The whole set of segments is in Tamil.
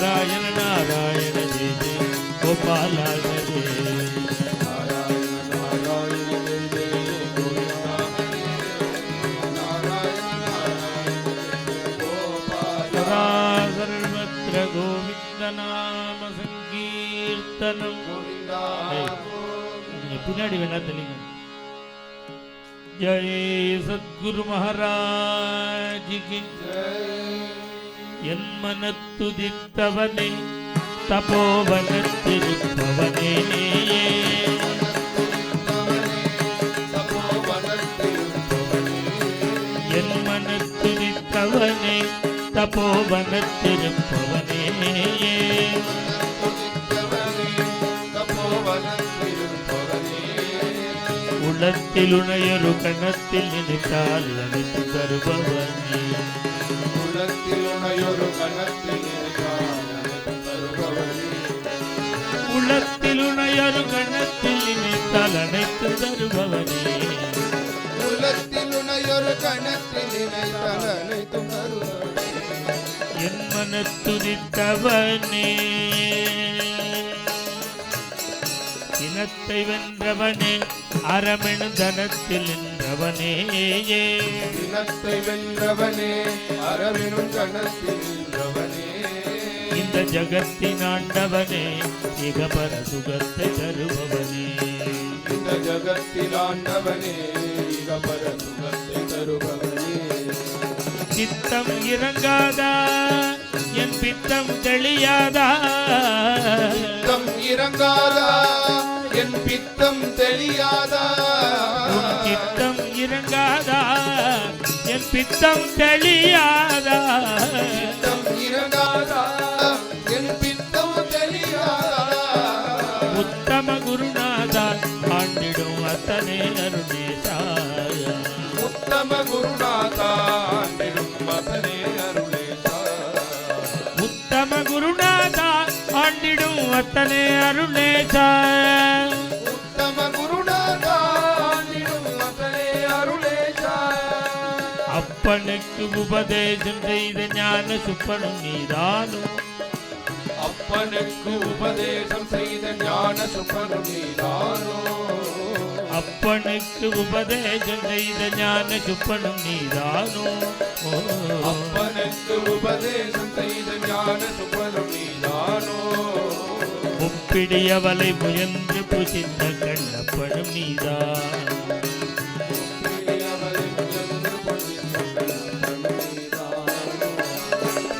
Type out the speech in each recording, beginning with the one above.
नारायण नारायण जय जय गोपाल हरे सर्वत्र गोविंद नाम संकीर्तनम பின்னாடி வேணா தெளிங்க जय सद्गुरु महाराज की என் மனத்துதித்தவனே தபோவனத்திருப்பவனே என் மனத்துதித்தவனே தபோவனத்திருப்பவனே உள்ளத்தில் உணையொரு கணத்தில் நினைத்தால் அனைத்து தருபவனே உள்ளத்தில் உணையொரு கணத்தில் நினைத்தால் அனைத்து தருபவனே உள்ளத்தில் உணையொரு கணத்தில் நினைத்தால் அனைத்து தருபவனே என் மனத்துதித்தவனே இனத்தை வென்றவனே அரமெனு தனத்தில் நின்றவனே இனத்தை வென்றவனே அரமெனு தனத்தில் நின்றவனே இந்த ஜகத்தின் ஆண்டவனே இகபர சுகத்தை தருபவனே இந்த ஜகத்தின் ஆண்டவனே இகபர சுகத்தை தருபவனே சித்தம் இறங்காதா என் பித்தம் தெளியாதா சித்தம் இறங்காதா என் பித்தம் தெளியாதா சித்தம் இறங்காதா என் பித்தம் தெளியாதா சித்தம் இறங்காதா என் பித்தம் தெளியாதா உத்தம குருநாதா ஆண்டிடும் அத்தனை அருணேசாய உத்தம குருநாதா ஆண்டிடும் அத்தனை அருணேசாய உத்தம குருநாதா ஆண்டிடும் அத்தனை அருணேசாய உத்தம குருநாதா ஆண்டிடும் அத்தனை அருணேசாய அப்பனுக்கு உபதேசம் செய்த ஞான சுப்பனும் நீதானும் அப்பனுக்கு உபதேசம் செய்த ஞான சுப்பனும் நீதானும் அப்பனுக்கு உபதேசம் செய்த ஞான சுப்பனும் நீதானும் அப்பனுக்கு உபதேசம் செய்த ஞான சுப்பனும் நீதானும் முப்பிடியவளை முயன்று புசித்த கண்ணப்பனும் நீதான்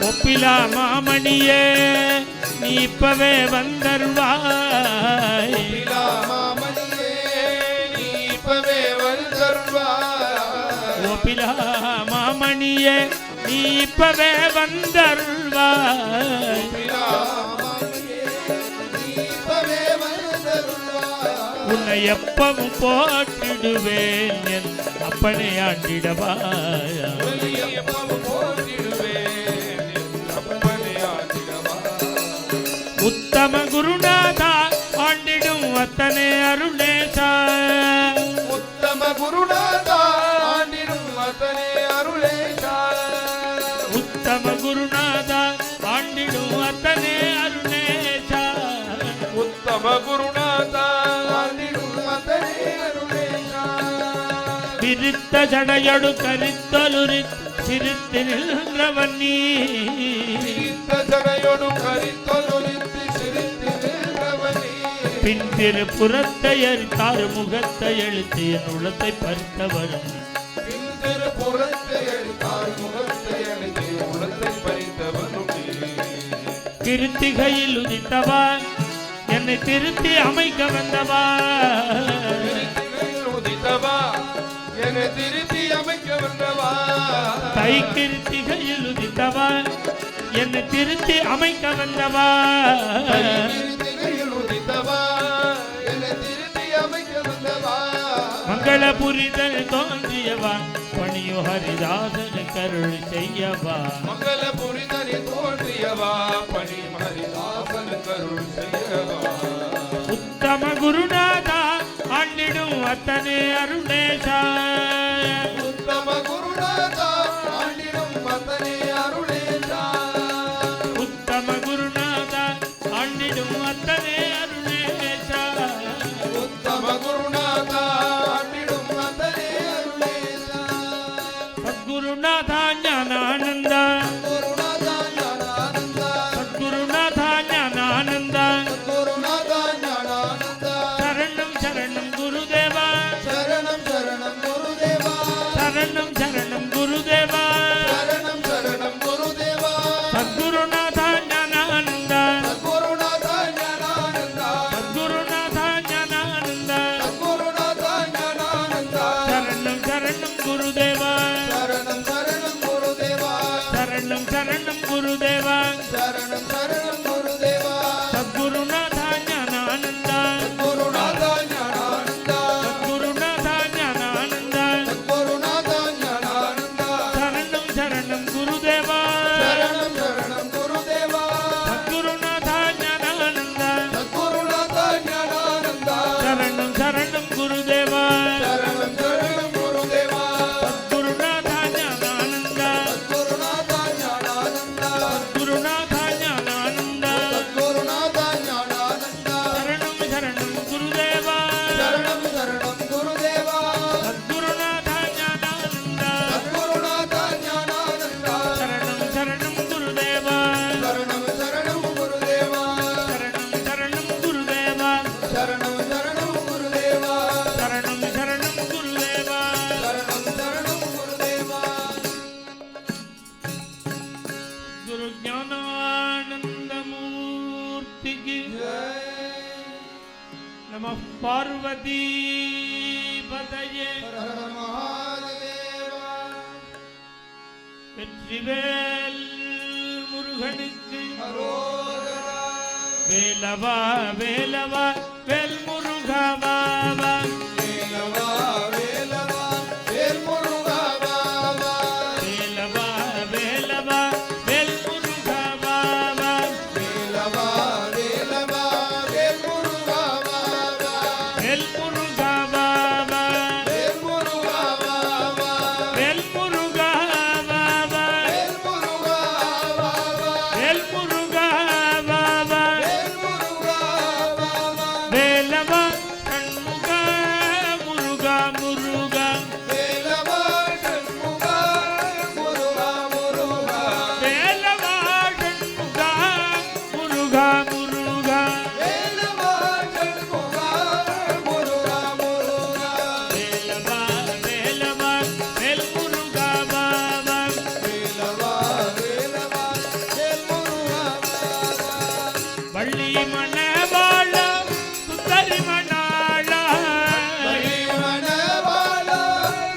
ஒப்பிலா மாமணியே நீ இப்பவே வந்தருள்வாய் ஒப்பிலா மாமணியே நீ இப்பவே வந்தருள்வாய் உன்னை எப்பவும் போற்றிடுவேன் என் அப்பனை ஆண்டிடவாய் உத்தம குருநாதா ஆண்டிடும் அத்தனை அருளேசா உத்தம குருநாதா ஆண்டிடும் அத்தனை அருளேசா உத்தம குருநாதா ஆண்டிடும் அத்தனை அருளேசா உத்தம குருநாதா ஆண்டிடும் அத்தனை அருளேசா விரித்த ஜடையடு கரித்தலுரி சிரித்து நின்றவன் நீ விரித்த ஜடையடு கரித்தலுரி பின் திரு புறத்தை எரித்தாறு முகத்தை எழுத்து என் உள்ளத்தை பறித்தவரும் பின் திரு புறத்தை எரித்தாறு முகத்தை எழுத்து உள்ளத்தை பறித்தவரும் திருத்திகையில் உதித்தவா என்னை திருத்தி அமைக்க வந்தவா உதித்தவா என்னை திருத்தி அமைக்க வந்தவா தை கிருத்திகையில் உதித்தவா என்னை திருத்தி அமைக்க வந்தவா மங்களபுரிதன் தோன்றியவா பணியோ ஹரிதாசன் கருள் செய்யவா மங்களபுரிதன் தோன்றியவா பணி ஹரிதாசன் கருள் செய்யவா உத்தம குருநாதா ஆண்டிடும் அத்தனை அருணேசா உத்தம குருநாதா ஆண்டிடும் அத்தனை அருணேசா உத்தம குரு ஆண்டிடும் அத்தனே அருளேச உத்தம குருநாத ஆண்டிடும் அத்தனே அருளேச சத்குருநாத ஞானானந்த குருநாத ஞானானந்த சத்குருநாத ஞானானந்த குருநாத ஞானானந்த சரணம் சரணம் குருதேவா சரணம் சரணம் குருதேவா சரணம் சரணம் குருதேவா சரணம் சரணம் குருதேவா சத்குருநாத ஞானானந்த குருநாத ஞானானந்த சத்குருநாத ஞானானந்த குருநாத ஞானானந்த சரணம் சரணம் குருதேவா சரணம் சரணம் குருதேவா சரணம் சரணம் குருதேவா சரணம் சரணம் குருதேவா சத்குருநாத ஞானானந்த குருநாத ஞானானந்த சத்குருநாத ஞானானந்த குருநாத ஞானானந்த சரணம் சரணம் குருதேவா சரணம் சரணம் குருதேவா சத்குருநாத ஞானானந்த குருநாத ஞானானந்த சரணம் சரணம் குருதேவா சரணம் சரணம் குருதேவா சத்குருநாத ஞானானந்த குருநாத ஞானானந்த குருநாத ஞானானந்த குருநாத ஞானானந்த சரணம் சரணம் குருதேவா சரணம் சரணம் குருதேவா சத்குருநாத ஞானானந்த குருநாத ஞானானந்த சரணம் சரணம் குருதேவா சரணம் சரணம் குருதேவா சரணம் சரணம் குருதேவா சரணம் சரணம் குருதேவா சரணம் சரணம் குருதேவா சரணம் சரணம் குருதேவா குரு ஞானானந்த மூர்த்திக்கு நம பார்வதி பதயே ஹர மகாதேவா வெற்றிவேல் முருகனுக்கு ஹரோதரா வேலவா வேலவா வேல் முருகவாவா வேலவா வேலவா வேல் முருகா பாபா வேலவா வேலவா வேல் முருகவாவா வேலவா வேலவா வேல் முருகா பாபா வேல் முருகவாவா வேல் முருகா பாபா வேல் முருகவாவா வேல் முருகா பாபா வேல் முருகவாவா வேல் முருகா பாபா வேலவா கண்முக முருகா முருகா வேலவா சண்முகா முருகா முருகா வேலவா கண்முக முருகா முருகா வேலவா சண்முகா முருகா முருகா வேலவா வேலவா வேல் முருகவாவா வேலவா வேலவா வேல் முருகா பாபா வள்ளி மணவாள சுந்தரி மணாளா மணவாளா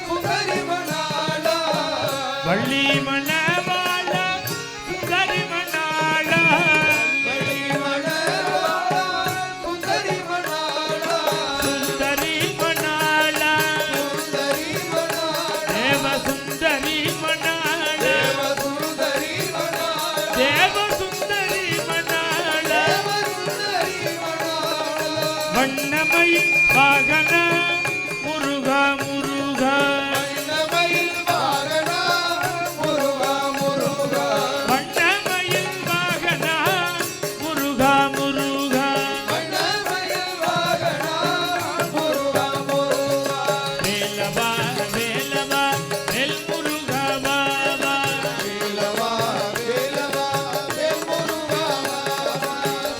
சுந்தரி மணாளா வள்ளி மணவாள சுந்தரி மணாளா மணவாளா சுந்தரி மணாளா சுந்தரி மணாளா சுந்தரி மணாளா தேவ சுந்தரி மணாளா தேவ சுந்தரி மணாளா தேவ சுந்தரி மணாளா தேவ சுந்தரி மணாளா வண்ணமயில் வாகன முருகா முருகா மயிலமயில் வாகனா முருகா முருகா வண்ணமயில் வாகன முருகா முருகா மயிலமயில் வாகனா முருகா முருகா வேலவா வேலவா வேல் முருகா வாவா வேலவா வேலவா வேல் முருகா பாபா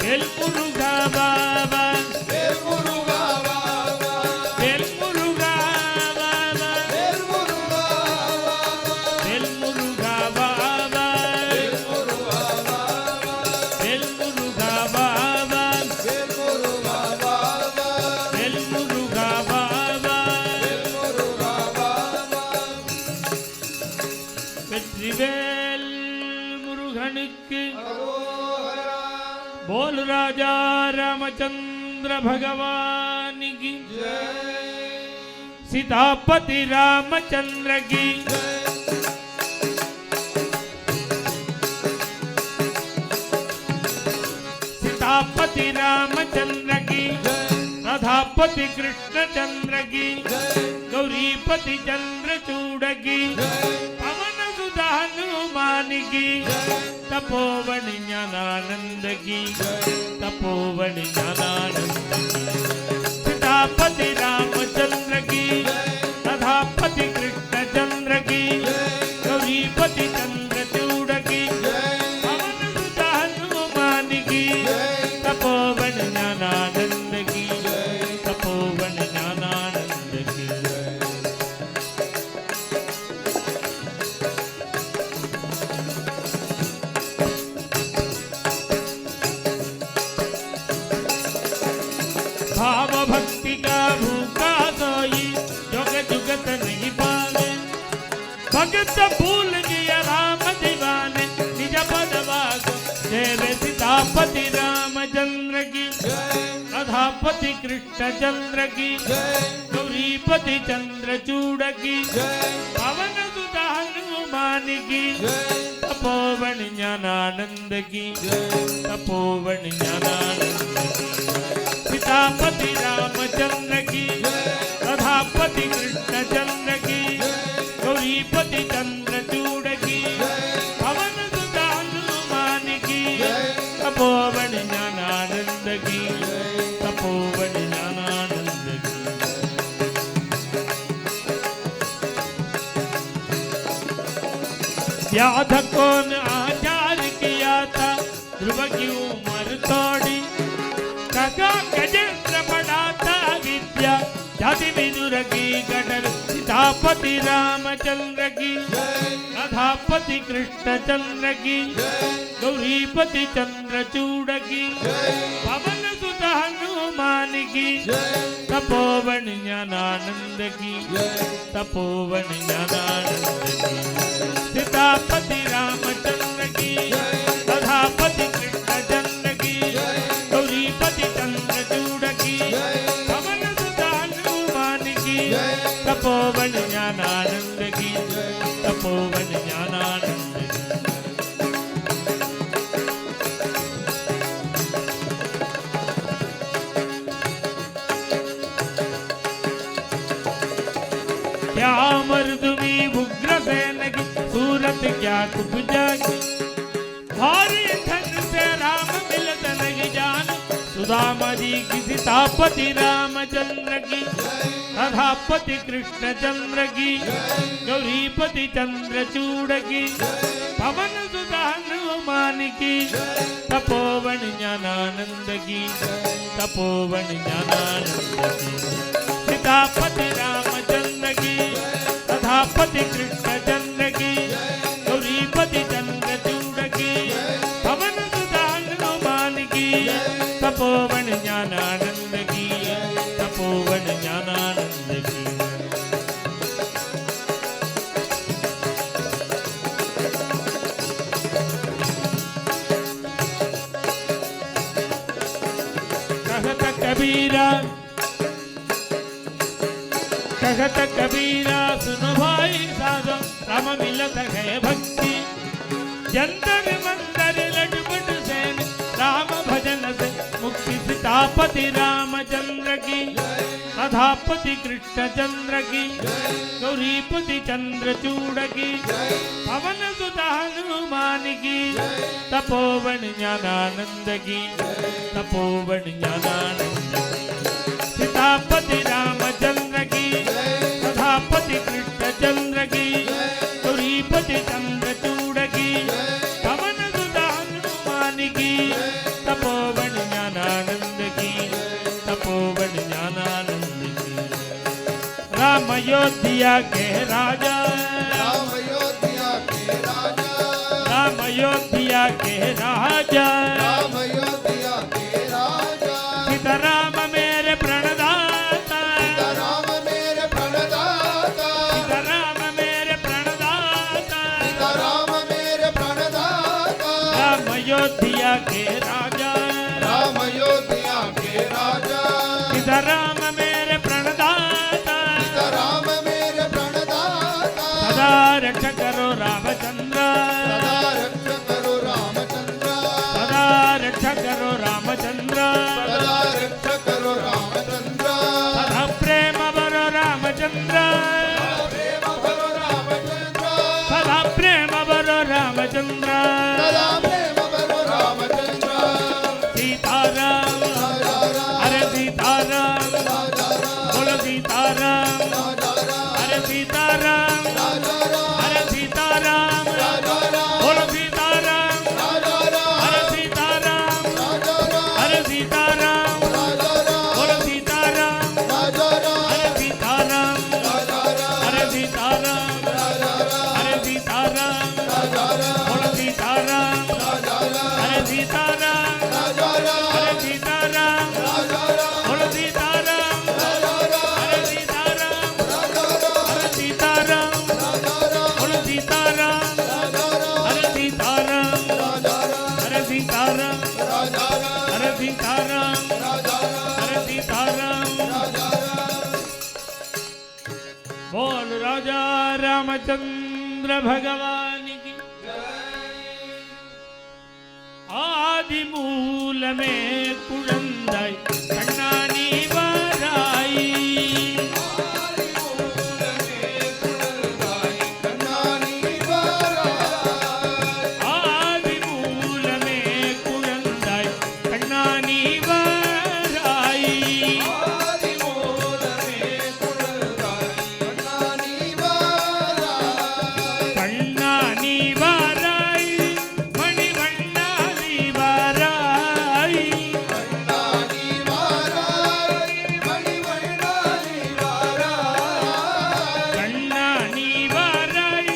வேல் முருகா வாவா வேல் முருகா பாபா வேல் முருகா வாவா வேல் முருகா பாபா வேல் முருகா வாவா வேல் முருகா பாபா வேல் முருகா வாவா வேல் முருகா பாபா வேல் முருகா வாவா வேல் முருகா பாபா வெற்றிவேல் முருகனுக்கு ஹரோஹரா बोल राजा रामचंद्र भगवान की जय सीतापति रामचंद्र की सीतापति रामचंद्र की राधापति कृष्णचंद्र की गौरीपति चंद्रचूड़ की पवन सुधा हनुमान की तपोवन ज्ञानानंद की तपोवन ज्ञानानंद की सीतापति रामचंद्र की तथापति कृष्णचंद्र की गौरीपति चंद्रचूड़ की पवन सुधा हनुमान की तपोवन ज्ञानानंद की तपोवन ज्ञानानंद की भाव भक्ति का भूखा सोई जुग जुगत नहीं पावे भगत भूल गया राम दीवाने निज पद वागो देव सीतापति रामचंद्र की अधापति कृष्णचंद्र की गौरीपति चंद्रचूड़ की पवन सुधा हनुमान की तपोवन ज्ञानानंद की तपोवन ज्ञानानंद की सीतापति रामचंद्र की तथापति कृष्णचंद्र की गौरीपति चंद्रचूड़ की पवन सुधा हनुमान की तपोवन ज्ञानानंद की तपोवन ज्ञानानंद की व्याध को न आचार किया था ध्रुव की उम्र तोड़ी कका गजेंद्र पढ़ाता विद्या जाति विदुर की गढ़ सीतापति रामचंद्र की अधापति कृष्णचंद्र की गौरीपति चंद्रचूड़ की पवन सुधा हनुमान की तपोवन ज्ञानानंद की तपोवन ज्ञानानंद की सीतापति रामचंद्र की अधापति कृष्णचंद्र की गौरीपति चंद्रचूड़ की पवन सुधा हनुमान की तपोवन ज्ञानानंद की तपोवन ज्ञानानंद की क्या मर्दुमी उग्रसेन की सूरत क्या कुब्जा की भारी धन से राम मिलत नहीं जान सुदामा जी की सीतापति रामचंद्र की अधापति कृष्णचंद्र की गौरीपति चंद्रचूड़ की पवन सुधा हनुमान की तपोवन ज्ञानानंद की तपोवन ज्ञानानंद की सीतापति रामचंद्र की तथापति कृष्णचंद्र की गौरीपति चंद्रचूड़ की पवन सुधा हनुमान की तपोवन ज्ञानानंद की तपोवन ज्ञानानंद की कहत कबीरा सुनो भाई साधो राम मिलत है भक्ति जंतर मंतर लटपट सेन राम भजन से मुक्ति सीतापति रामचंद्र की अधापति कृष्णचंद्र की गौरीपति चंद्रचूड़ की पवन सुधा हनुमान की तपोवन ज्ञानानंद की तपोवन ज्ञानानंद की सीतापति रामचंद्र की तथापति कृष्णचंद्र की गौरीपति चंद्रचूड़ की पवन सुधा हनुमान की तपोवन ज्ञानानंद की तपोवन ज्ञानानंद की राम अयोध्या के राजा राम अयोध्या के राजा राम अयोध्या के राजा राम अयोध्या के राजा सीताराम मेरे प्रणदाता सीताराम मेरे प्रणदाता सीताराम मेरे प्रणदाता सीताराम मेरे प्रणदाता राम अयोध्या के राजा राम अयोध्या के राजा सीताराम मेरे प्रणदाता सीताराम मेरे प्रणदाता सदा रक्ष करो रामचंद्र सदा रक्षा करो रामचंद्र सदा रक्ष करो रामचंद्र सदा रक्षा करो रामचंद्र सदा प्रेम भरो रामचंद्र प्रेम भरो रामचंद्र सदा प्रेम सीताराम राजा राम हरे सीताराम राजा राम बोल राजा रामचंद्र भगवान की आदि मूल में कुळंदाई कण्णानी वाराई कन्नानी वाराई आदि मूल में कुळंदाई कण्णानी वाराई आदि मूल में कुळंदाई कन्नानी वाराई कण्णानी वाराई मणिवण्णानी वाराई कन्नानी वाराई मणिवण्णानी वाराई कण्णानी वाराई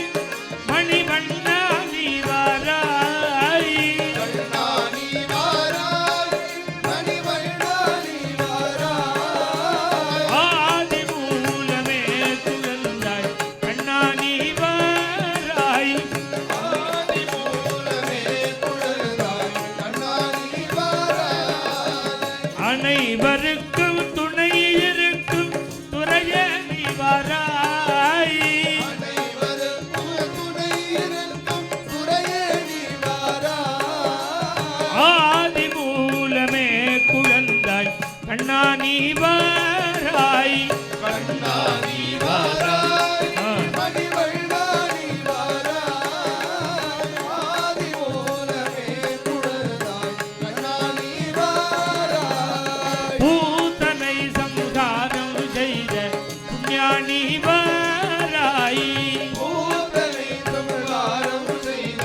मणिवण्णानी वाराई कन्नानी वाराई मणिवण्णानी वाराई आदि मूल में कुळंदाई कण्णानी वाराई आदि मूल में कुळंदाई कन्नानी वाराई அனைவருக்கும் துணை இருக்கும் துறையே நீ வாராய் அனைவருக்கும் துணை இருக்கும் துறையே நீ வாராய் ஆதி மூலமே குழந்தாய் கண்ணா நீ வாராய் கண்ணானி வாராய் மணிவண்ணானி வாராய் ஆதி மூலமே குழந்தாய் கண்ணானி வாராய் பூதனை சம்ஹாரம் செய்த புண்ணியானி வாராய் பூதனை சம்ஹாரம் செய்த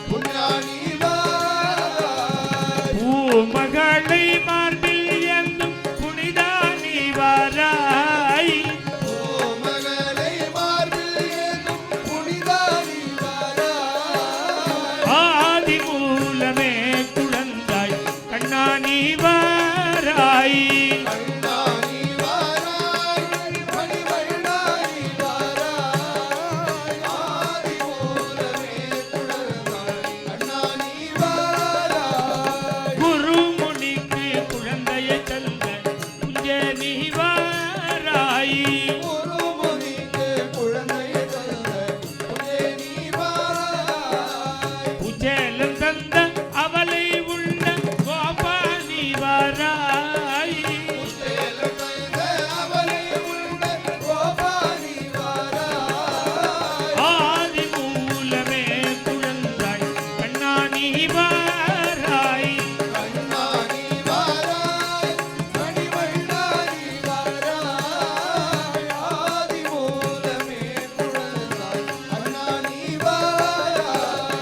புண்ணியானி வாராய் பூமகளை மார்பில் ஏந்தும் புனிதானி வாராய் பூமகளை மார்பில் ஏந்தும் புனிதானி வாராய் ஆதி மூலமே குழந்தாய் கண்ணா நீ வாராய் கண்ணானி வாராய் மணிவண்ணானி வாராய் ஆதி மூலமே குழந்தாய் கண்ணானி வாராய் குருமுனிக்கு குழந்தையை தந்த குஞ்சே நீ வாராய் குருமுனிக்கு குழந்தையை தந்த புனே நீ வாராய் குச்சேலம் தந்த அவளை உள்ள கோபா நீ வாராய் சேலம் தந்த அவளை உள்ள கோபாலி வாராய் ஆதி மூலமே குழந்தாய் கண்ணா நீ வாராய் கண்ணானி வாராய் மணிவண்ணானி வாராய் ஆதி மூலமே குழந்தாய் கண்ணானி வாராய்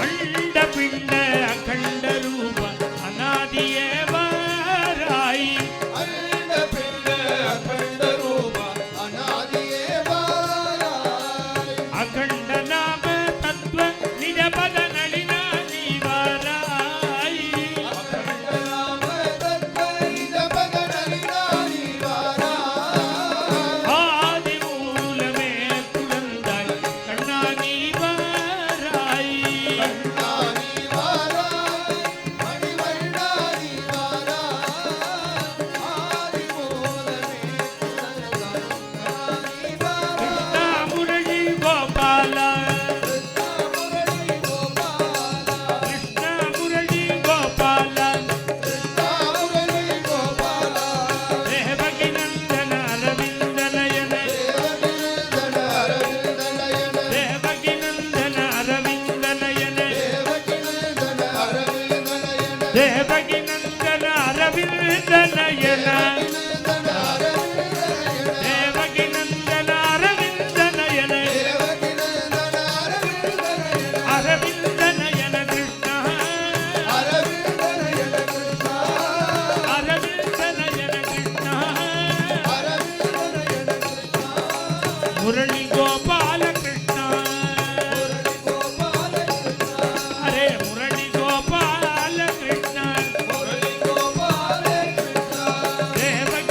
அண்ட பிண்ட அகண்ட ரூப அநாதியே வாராய் அண்ட பிண்ட அகண்ட ரூப அநாதியே வாராய் அகண்ட நாம தத்துவ நிஜபத நளினா நீ வாராய் அகண்ட நாம தத்வ நிஜபதனளினானி வாராய் ஆதி மூலமே குழந்தாய் கண்ணா நீ வாராய் கண்ணானி வாராய் மணிவண்ணானி வாராய் ஆதி மூலமே குழந்தாய் கண்ணானி வாராய் கிருஷ்ணா முரளி கோபால முரளி கோபாலா கிருஷ்ணா முரளி கோபால முரளி கோபாலா தேவகி நந்தன அரவிந்த நயன தேவகிருதன அரவிந்த நயன தேவகி நந்தன அரவிந்த நயன தேவகிருதன அரவிந்த நயன தேவகி நந்தன அரவிந்த நயன தேவகிருதன அரவிந்த நயன தேவகி நந்தன அரவிந்த நயன தேவகிருதன அரவிந்த நயன அரவிந்த நயன கிருஷ்ணா அரவிந்த நயன கிருஷ்ணா அரவிந்த நயன கிருஷ்ணா அரவிந்த நயன கிருஷ்ணா முரளி கோபால கிருஷ்ணா முரளி கோபால கிருஷ்ணா அரே முரளி கோபால கிருஷ்ணா முரளி கோபால கிருஷ்ணா தேவகி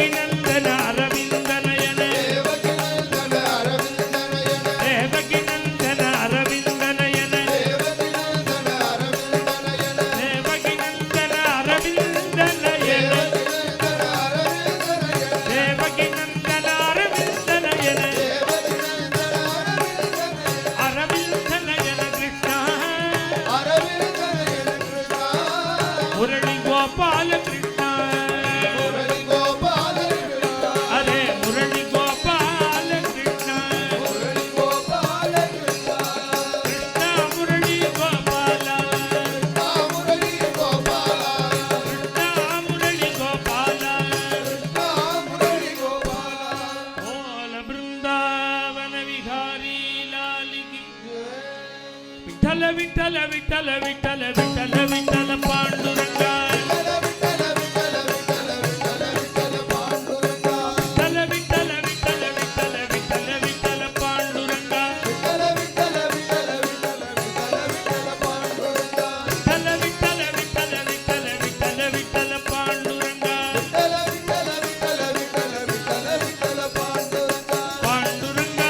గోపాల కృష్ణ మురళి గోపాల కృష్ణ అరే మురళి గోపాల కృష్ణ మురళి గోపాల కృష్ణ కృష్ణ మురళి గోపాల కృష్ణ మురళి గోపాల కృష్ణ మురళి గోపాల కృష్ణ మురళి గోపాల బోల బృందావన విహారీ లాలికి విఠల విఠల విఠల విఠల విఠల విఠల పాండురంగ విఠల విఠల విఠల విఠల విఠల పాండురంగ విఠల విఠల విఠల విఠల విఠల విఠల పాండురంగ విఠల విఠల విఠల విఠల విఠల విఠల పాండురంగ విఠల విఠల విఠల విఠల విఠల విఠల పాండురంగ విఠల విఠల విఠల విఠల విఠల విఠల పాండురంగ పాండురంగ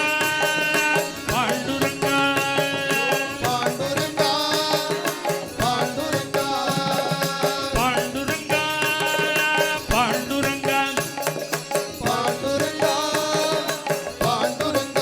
పాండురంగ పాండురంగ పాండురంగ పాండురంగ పాండురంగ పాండురంగ పాండురంగ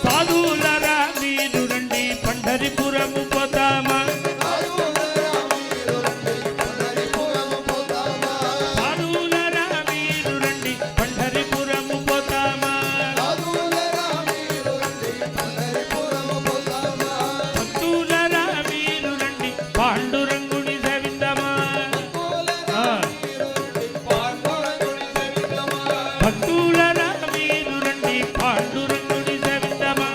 సాధువులరా మీరు రండి పంढरीపురము పోతామా సాధువులరా మీరు రండి పంढरीపురము పోతామా సాధువులరా మీరు రండి పంढरीపురము పోతామా సాధువులరా మీరు రండి పంढरीపురము పోతామా భక్తులరా మీరు రండి పాండురంగుని సేవిందమా భక్తులరా మీరు రండి పాండురంగుని సేవిందమా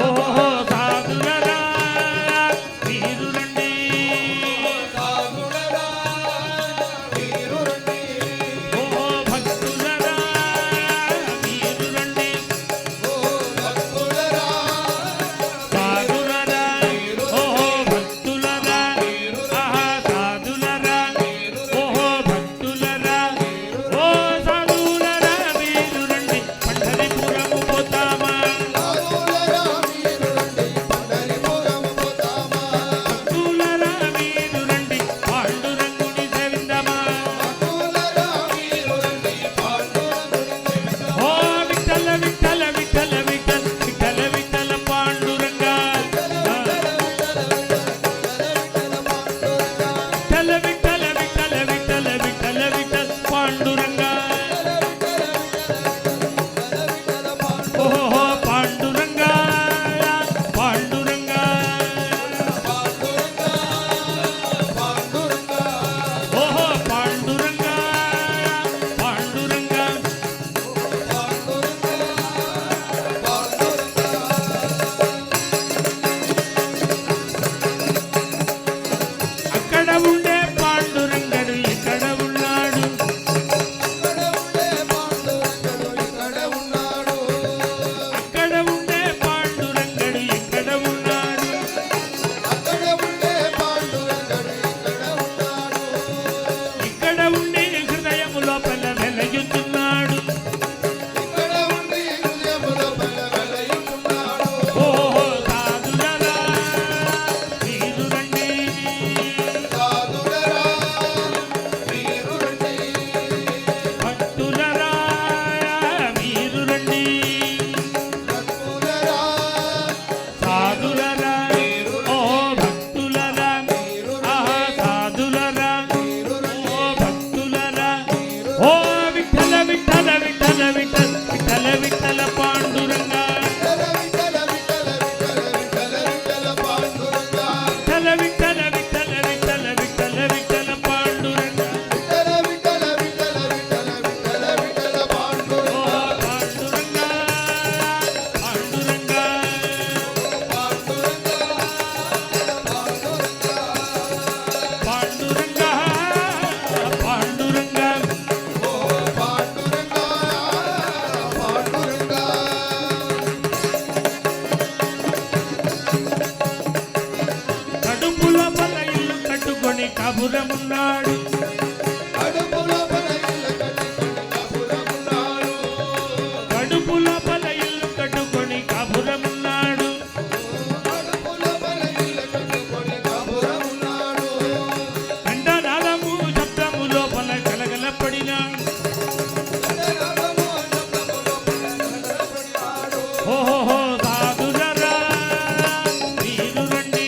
ఓహో సాధులరా మీరు రండి ఓహో భక్తులరా మీరు రండి సాధులరా ఓహో భక్తులరా ఆహా సాధులరా ఓహో భక్తులరా ఓ సాధులరా మీరు రండి పంढरीపురము పోతామా భక్తులరా మీరు రండి పాండురంగుని సేవిందమా ఓ విఠల విఠల విఠల విఠల విఠల విఠల పాండురంగ విఠల విఠల విఠల విఠల విఠల విఠల పాండురంగ ఓహో పాండురంగ పాండురంగ ఓహో పాండురంగ పాండురంగ అక్కడ ఉండే పాండురంగడు ఇక్కడ ఉన్నాడు అక్కడ ఉండే పాండురంగడు ఇక్కడ ఉన్నాడు ఇక్కడ ఉండి హృదయము లోపల వెలయుతున్నాడు ఓహో సాధులరా మీరు రండి భక్తులరా మీరు రండి సాధులరా ఓ భక్తులరా ఆహా సాధులరా ఓ భక్తులరా ఓ విఠల విఠల విఠల విఠల విఠల విఠల పాండురంగ విఠల విఠల విఠల విఠల విఠల విఠల పాండురంగ ఓ పాండురంగ పాండురంగ పాండురంగ పాండురంగ కడుపుల బల ఇల్లు కట్టుకొని కబురమున్నాడు కడుపుల బల ఇల్లు కట్టుకొని కబురమున్నాడు కండనాలము శబ్దము లోపల గలగల పడినాడు ఓహో సాధులరా మీరు రండి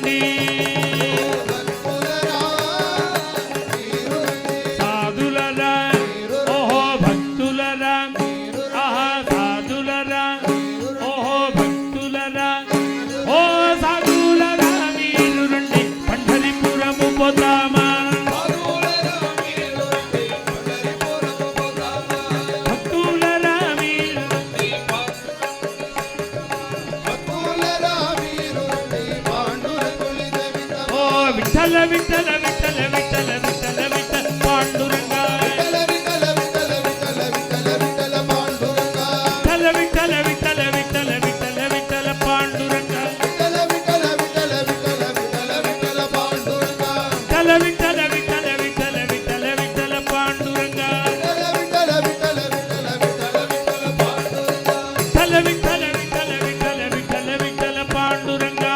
మీరుండి సాధులరా ఓహో భక్తులరా ఆహా సాధులరా ఓహో భక్తులరా ఓ సాధులరా మీరుండి పండరిపురము పోతామా భక్తులరా మీరు ఓ విఠల విఠల విఠల విఠల విఠల విఠల పాండురంగా విఠల విఠల విఠల విఠల విఠల విఠల పాండురంగా విఠల విఠల విఠల విఠల విఠల పాండురంగా విఠల విఠల విఠల విఠల విఠల పాండురంగా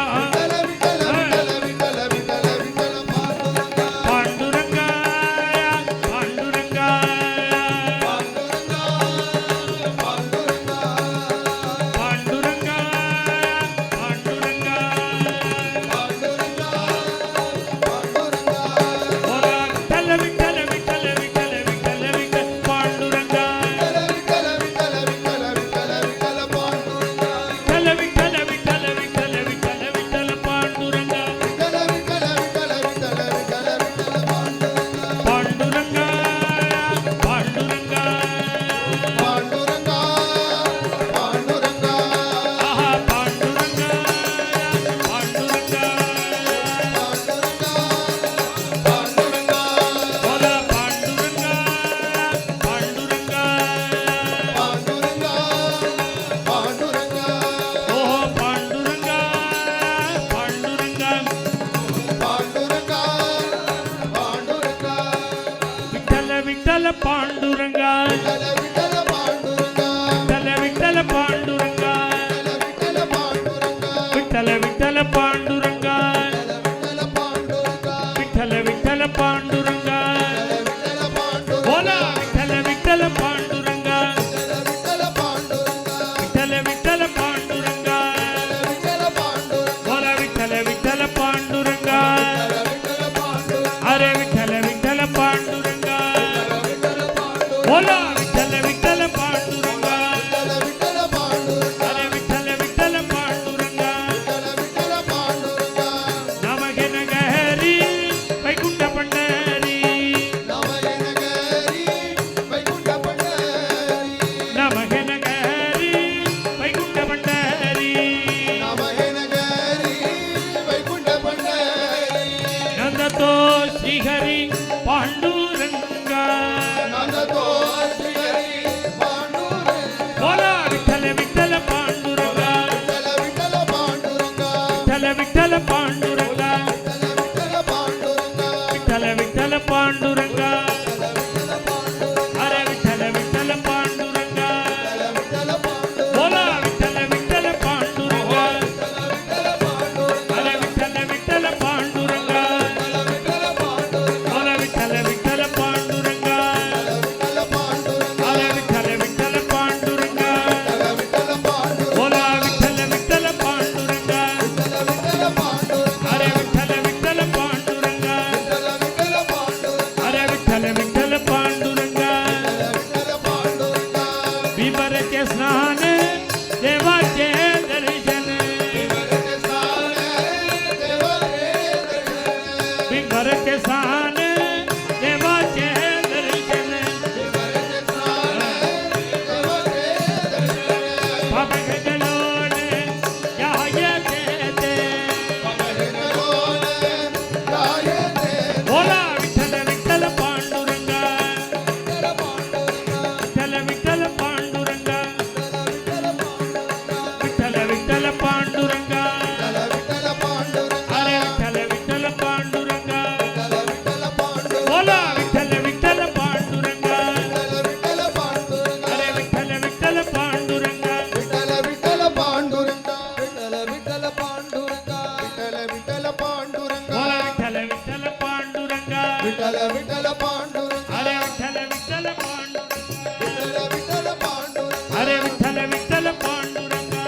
పాండురంగా పాండురంగా పాండురంగా పాండురంగా ఓరా విఠల విఠల విఠల విఠల విఠల విఠల పాండురంగా విఠల విఠల విఠల విఠల విఠల విఠల పాండురంగా పాండురంగా పాండురంగా ఆహా పాండురంగా పాండురంగా ఓలా పాండురంగా పాండురంగా ఓహో పాండురంగా పాండురంగా విఠల విఠల పాండురంగా విఠల విఠల పాండురంగా విఠల విఠల పాండురంగా విఠల విఠల పాండురంగా ఓలా విఠల విఠల పాండురంగా విఠల విఠల పాండురంగా ఓలా విఠల విఠల పాండురంగా అరే విఠల విఠల పాండురంగా ఓలా విఠల విఠల పాండురంగా అరే విఠల విఠల పాండురంగా నమగే నగహరి వైకుంఠ పండరి నమగే నగహరి వైకుంఠ పండరి నందతో శ్రీహరి పాండురంగా ఓలా విఠల విఠల పాండురంగా విఠల విఠల పాండురంగా విఠల విఠల పాండురంగా అరే విఠల విఠల పాండురంగా ఓలా విఠల విఠల పాండురంగా అరే విఠల విఠల పాండురంగా ఓలా విఠల విఠల పాండురంగా అరే విఠల విఠల పాండురంగా ఓలా విఠల విఠల పాండురంగా అరే విఠల విఠల పాండురంగా అరే విఠల విఠల పాండురంగా विवर के स्नान देवाचे दर्शन विवर के स्नान देवाचे दर्शन पबक गलोन जायते बोला विठल विठल पांडुरंगा विठल विठल पांडुरंगा विठल विठल पांडुरंगा अरे विठल विठल पांडुरंगा बोला विठल विठल पांडुरंगा अरे विठल विठल पांडुरंगा बोला विठल विठल पांडुरंगा अरे विठल विठल पांडुरंगा अरे विठल विठल पांडुरंगा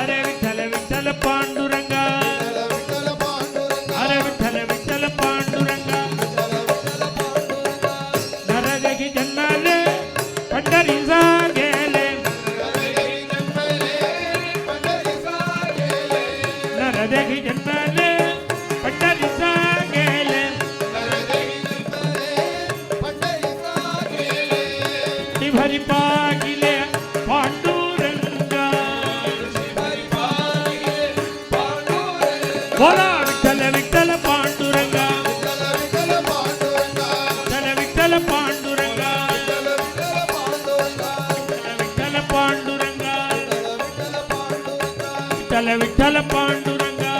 अरे विठल विठल पांडुरंगा जन्मले पंढरीचा गेले भरी पागिले पांडुरंगा बोला विठ्ठल विठ्ठल पांडुरंगा विठ्ठल पांडुरंगा विठ्ठल पांडुरंगा विठ्ठल विठ्ठल पांडुरंगा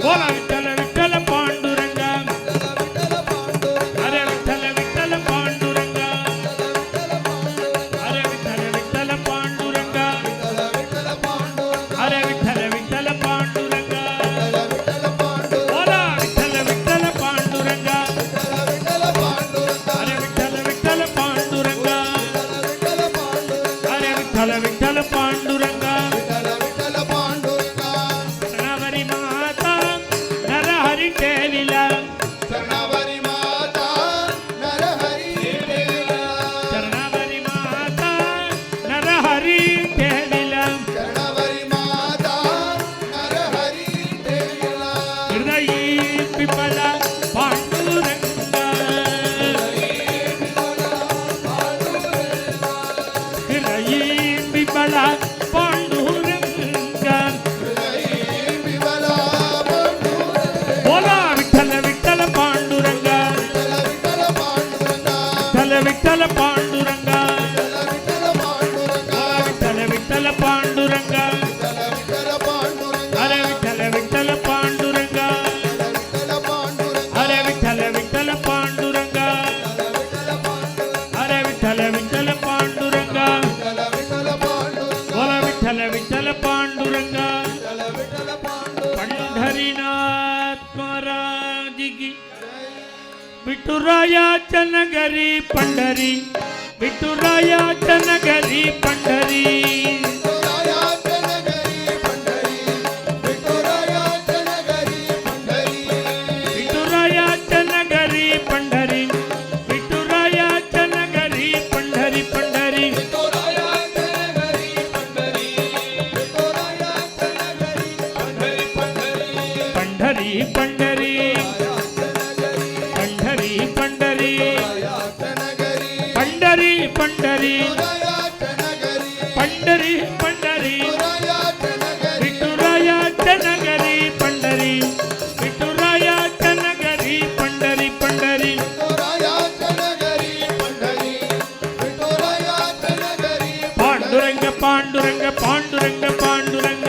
बोला विठ्ठल विठ्ठल पांडुरंगा अरे विठ्ठल विठ्ठल पांडुरंगा अरे विठ्ठल विठ्ठल पांडुरंगा अरे विठ्ठल विठ्ठल पांडुरंगा बोला विठ्ठल विठ्ठल पांडुरंगा अरे विठ्ठल विठ्ठल पांडुरंगा अरे विठ्ठल विठ्ठल पांडुरंगा शरणावरी माता नरहरी ठेविला शरणावरी माता शरणावरी माता नरहरी ठेविला हृदयी पिपला पांडुरंगा हृदयी पिपला पांडुरंगा बोला विठ्ठल विठ्ठल पांडुरंगा विठ्ठल विठ्ठल पांडुरंगा विठ्ठल विठ्ठल पांडुरंगा अरे विठ्ठल विठ्ठल पांडुरंगा अरे विठ्ठल विठ्ठल पांडुरंगा अरे विठ्ठल विठ्ठल पांडुरंगा बोला विठ्ठल विठ्ठल पांडुरंगा पंढरीनाथ महाराज की विठुरायाच्या नगरी पंढरी विठुरायाच्या नगरी पंढरी विठुरायाच्या नगरी पंढरी विठुरायाच्या नगरी पंढरी पंढरी पंढरी पंढरी पंढरी पंढरी पंढरी पंढरी पंढरी पंढरी विठुरायाच्या नगरी पंढरी विठुरायाच्या नगरी पंढरी पंढरी पांडुरंग पांडुरंग पांडुरंग पांडुरंग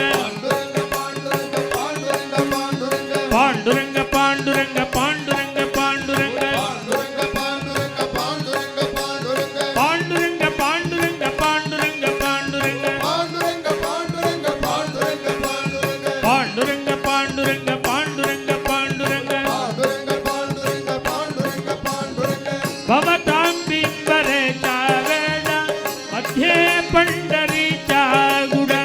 पांडुरंग पांडुरंग पांडुरंग पांडुरंग पांडुरंग पांडुरंग पांडुरंग पांडुरंग पांडुरंग पांडुरंग पांडुरंग पांडुरंग भवतांबिंबरेच्या वेळा मध्ये पंढरीच्या गुडा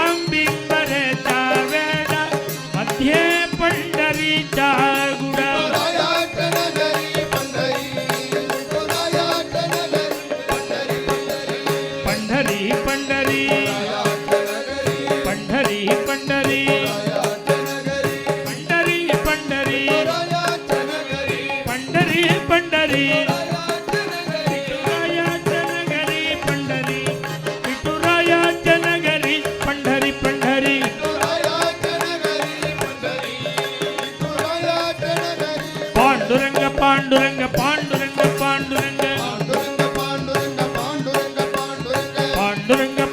भवतांबिंबरेच्या वेळा मध्ये पंढरीच्या गुडा पंढरी पंढरी पंढरी पंढरी पंढरी पंढरी पंढरी पंढरी विठुरायाच्या नगरी पंढरी विठुरायाच्या नगरी पंढरी पंढरी पांडुरंग पांडुरंग पांडुरंग पांडुरंग पांडुरंग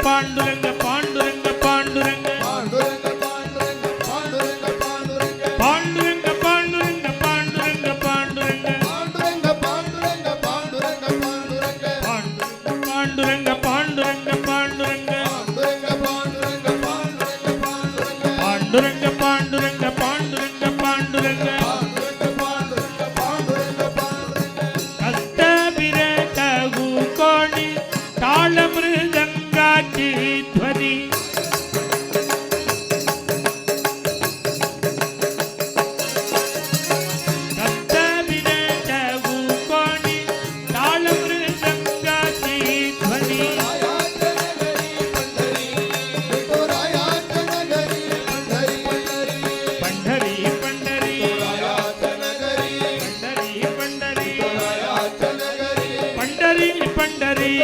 पांडुरंग पांडुरंग पांडुरंग पांडुरंग पांडुरंग पांडुरंग पांडुरंग पांडुरंग पांडुरंग पांडुरंग पांडुरंग पांडुरंग पांडुरंग पांडुरंग कष्टबिरकगु कोणी ताल मृदंगाची ध्वनी कष्टबिरकगु कोणी ताल मृदंगाची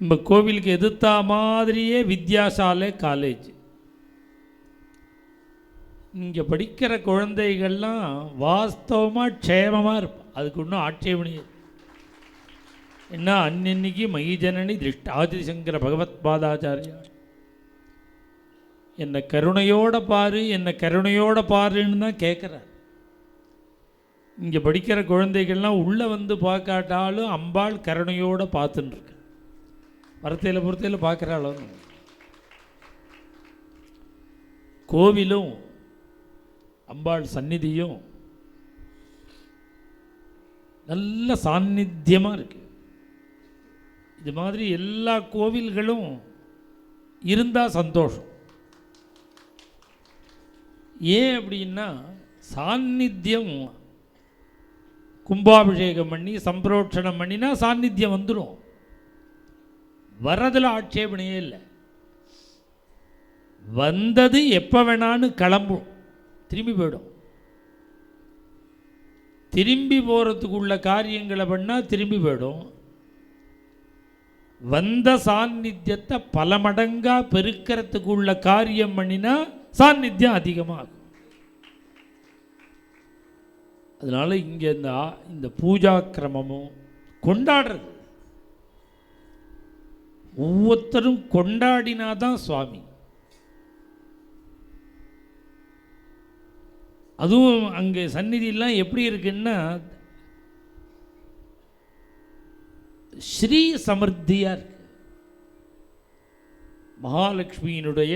நம்ம கோவிலுக்கு எதிர்த்தா மாதிரியே வித்யாசாலை காலேஜ். இங்கே படிக்கிற குழந்தைகள்லாம் வாஸ்தவமாக க்ஷேமமாக இருப்பான். அதுக்கு இன்னும் ஆட்சேபணியே என்ன. அன்னைக்கு மயிஜனனி திருஷ்டாதிசங்கர பகவத் பாதாச்சாரியா என்னை கருணையோட பாரு, என்னை கருணையோட பாருன்னு தான் கேட்குறார். இங்கே படிக்கிற குழந்தைகள்லாம் உள்ளே வந்து பார்க்காட்டாலும் அம்பாள் கருணையோடு பார்த்துட்டுருக்கு. வரத்தையில் பொறுத்தையில் பார்க்குறாலும் கோவிலும் அம்பாள் சந்நிதியும் நல்ல சாநித்தியமாக இருக்குது. இது மாதிரி எல்லா கோவில்களும் இருந்தால் சந்தோஷம். ஏன் அப்படின்னா சாநித்தியம் கும்பாபிஷேகம் பண்ணி சம்பிரோட்சணம் பண்ணினா சாநித்தியம் வந்துடும். வரதில் ஆட்சேபனையே இல்லை. வந்தது எப்போ வேணான்னு கிளம்பும், திரும்பி போயிடும். திரும்பி போகிறதுக்குள்ள காரியங்களை பண்ணால் திரும்பி போயிடும். வந்த சாநித்தியத்தை பல மடங்காக பெருக்கிறதுக்குள்ள காரியம் பண்ணினா சாநித்தியம் அதிகமாகும். அதனால் இங்கே இந்த பூஜா கிரமமும் கொண்டாடுறது, ஒவ்வொருத்தரும் கொண்டாடினாதான் சுவாமி. அதுவும் அங்கே சந்நிதியெல்லாம் எப்படி இருக்குன்னா ஸ்ரீ சமர்த்தியாக இருக்கு. மகாலட்சுமியினுடைய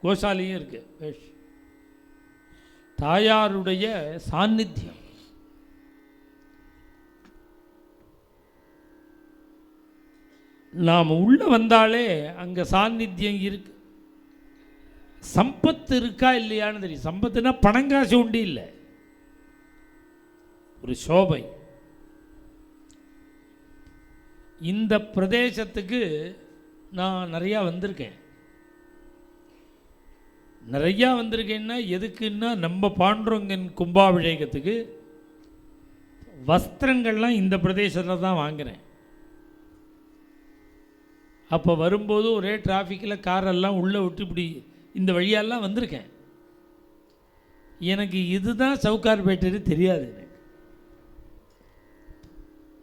கோசாலையும் இருக்கு. தாயாருடைய சாநித்தியம். நாம் உள்ளே வந்தாலே அங்கே சாநித்தியம் இருக்கு. சம்பத்து இருக்கா இல்லையான்னு தெரியும். சம்பத்துனா பணங்காசு உண்டு இல்லை, ஒரு சோபை. இந்த பிரதேசத்துக்கு நான் நிறையா வந்திருக்கேன். நிறையா வந்திருக்கேன்னா எதுக்குன்னா நம்ம பாண்டுரங்கன் கும்பாபிஷேகத்துக்கு வஸ்திரங்கள்லாம் இந்த பிரதேசத்தில் தான் வாங்குகிறேன். அப்போ வரும்போது ஒரே டிராஃபிக்கில் காரெல்லாம் உள்ளே விட்டு இப்படி இந்த வழியெல்லாம் வந்திருக்கேன். எனக்கு இதுதான் சவுகார்பேட்டை தெரியாது. எனக்கு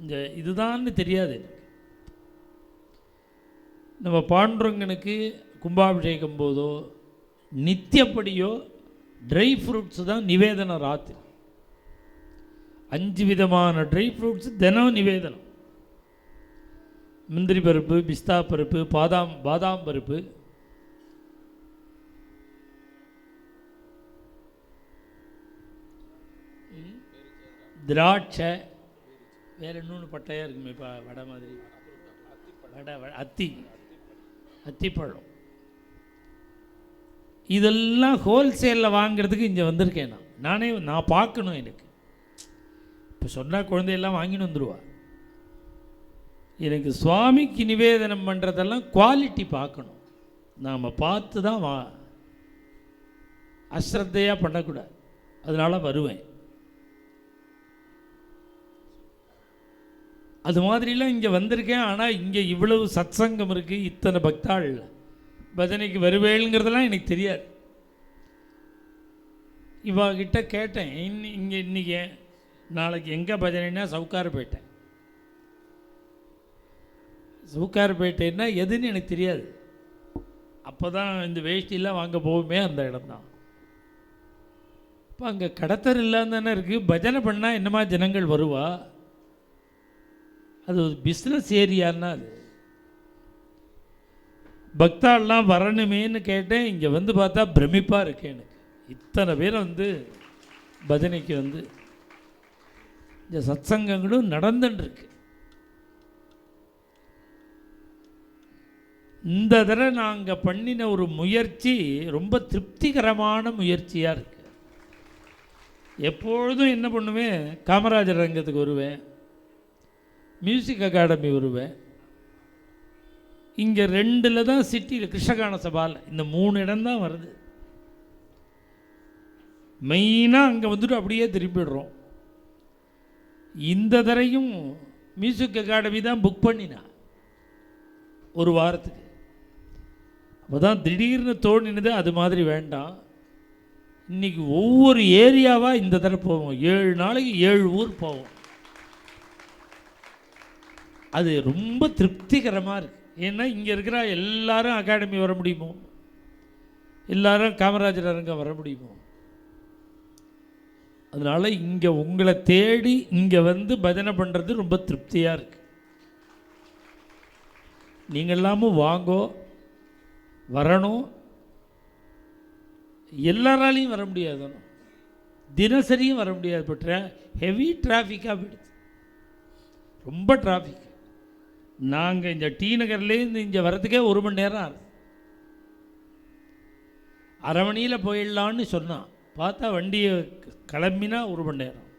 இந்த இதுதான்னு தெரியாது. எனக்கு நம்ம பாண்டுரங்கனுக்கு கும்பாபிஷேகம் போதோ நித்தியப்படியோ ட்ரை ஃப்ரூட்ஸ் தான் நிவேதனம். ராத்திரி 5 விதமான ட்ரை ஃப்ரூட்ஸ் தினம் நிவேதனம். முந்திரி பருப்பு, பிஸ்தா பருப்பு, பாதாம் பருப்பு, திராட்சை, வேறு இன்னொன்று பட்டையாக இருக்குமே இப்போ வடை மாதிரி, அத்திப்பழம். இதெல்லாம் ஹோல்சேலில் வாங்கிறதுக்கு இங்கே வந்திருக்கேன். நான் பார்க்கணும். எனக்கு இப்போ சொன்னால் குழந்தையெல்லாம் வாங்கின்னு வந்துடுவா. எனக்கு சுவாமிக்கு நிவேதனம் பண்ணுறதெல்லாம் குவாலிட்டி பார்க்கணும். நாம் பார்த்து தான் அஸ்ரத்தையாக பண்ணக்கூடாது. அதனால் வருவேன். அது மாதிரிலாம் இங்கே வந்திருக்கேன். ஆனால் இங்கே இவ்வளவு சத்சங்கம் இருக்குது, இத்தனை பக்தாள் பஜனைக்கு வருவேளுங்கிறதெல்லாம் எனக்கு தெரியாது. இவகிட்ட கேட்டேன், இன்றைக்கி நாளைக்கு எங்கே பஜனைன்னா சவுக்கார்பேட்டைன்னா எதுன்னு எனக்கு தெரியாது. அப்போ தான் இந்த வேஷ்டிலாம் வாங்க போகுமே அந்த இடம்தான். இப்போ அங்கே கடத்தர் இல்லாமல் தானே இருக்குது. பஜனை பண்ணால் என்னமா ஜனங்கள் வருவா? அது ஒரு பிஸ்னஸ் ஏரியான்னா அது பக்தாலாம் வரணுமேன்னு கேட்டேன். இங்கே வந்து பார்த்தா பிரமிப்பாக இருக்கு எனக்கு. இத்தனை பேர் வந்து பஜனைக்கு வந்து இந்த சத்சங்கங்களும் நடந்துட்டுருக்கு. இந்த தடவை நாங்கள் பண்ணின ஒரு முயற்சி ரொம்ப திருப்திகரமான முயற்சியாக இருக்குது. எப்பொழுதும் என்ன பண்ணுவேன், காமராஜர் ரங்கத்துக்கு வருவேன், மியூசிக் அகாடமி வருவேன். இங்கே 2 தான் சிட்டியில் கிருஷ்ணகான சபாவில் இந்த 3 இடம்தான் வருது. மெயினாக அங்கே வந்துட்டு அப்படியே திரும்பிடுறோம். இந்த தரையும் மியூசிக் அகாடமி தான் புக் பண்ணினா ஒரு வாரத்துக்கு. அப்போ தான் திடீர்னு தோணினது அது மாதிரி வேண்டாம், இன்றைக்கி ஒவ்வொரு ஏரியாவாக இந்த தடவை போவோம், 7 நாளைக்கு 7 ஊர் போவோம். அது ரொம்ப திருப்திகரமாக இருக்குது. ஏன்னா இங்கே இருக்கிற எல்லாரும் அகாடமி வர முடியுமோ, எல்லாரும் காமராஜர் அரங்கம் வர முடியுமோ? அதனால் இங்கே உங்களை தேடி இங்கே வந்து பஜனை பண்ணுறது ரொம்ப திருப்தியாக இருக்குது. நீங்கள் எல்லாமும் வாங்கோ, வரணும். எல்லாராலையும் வர முடியாது, தினசரியும் வர முடியாது. இப்போ ஹெவி டிராஃபிக்காக போயிடுது, ரொம்ப டிராஃபிக். நாங்கள் இந்த டி நகர்லேருந்து இங்கே வரத்துக்கே 1 மணி நேரம் ஆகுது. 1/2 மணியில் போயிடலான்னு சொன்னான், பார்த்தா வண்டியை கிளம்பினா 1 மணி நேரம்.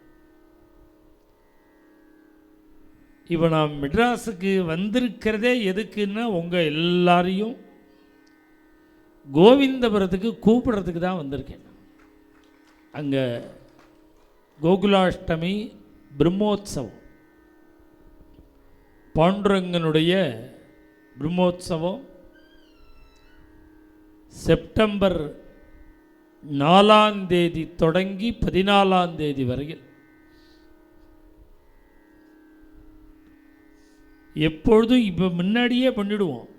இப்போ நான் மெட்ராஸுக்கு வந்திருக்கிறதே எதுக்குன்னா உங்கள் எல்லாரையும் கோவிந்தபுரத்துக்கு கூப்பிடுறதுக்கு தான் வந்திருக்கேன். அங்கே கோகுலாஷ்டமி பிரம்மோத்சவம், பாண்டுரங்கனுடைய பிரம்மோத்சவம் செப்டம்பர் 4ஆம் தேதி தொடங்கி 14ஆம் தேதி வரையில். எப்பொழுதும் இப்போ முன்னாடியே பண்ணிவிடுவோம்,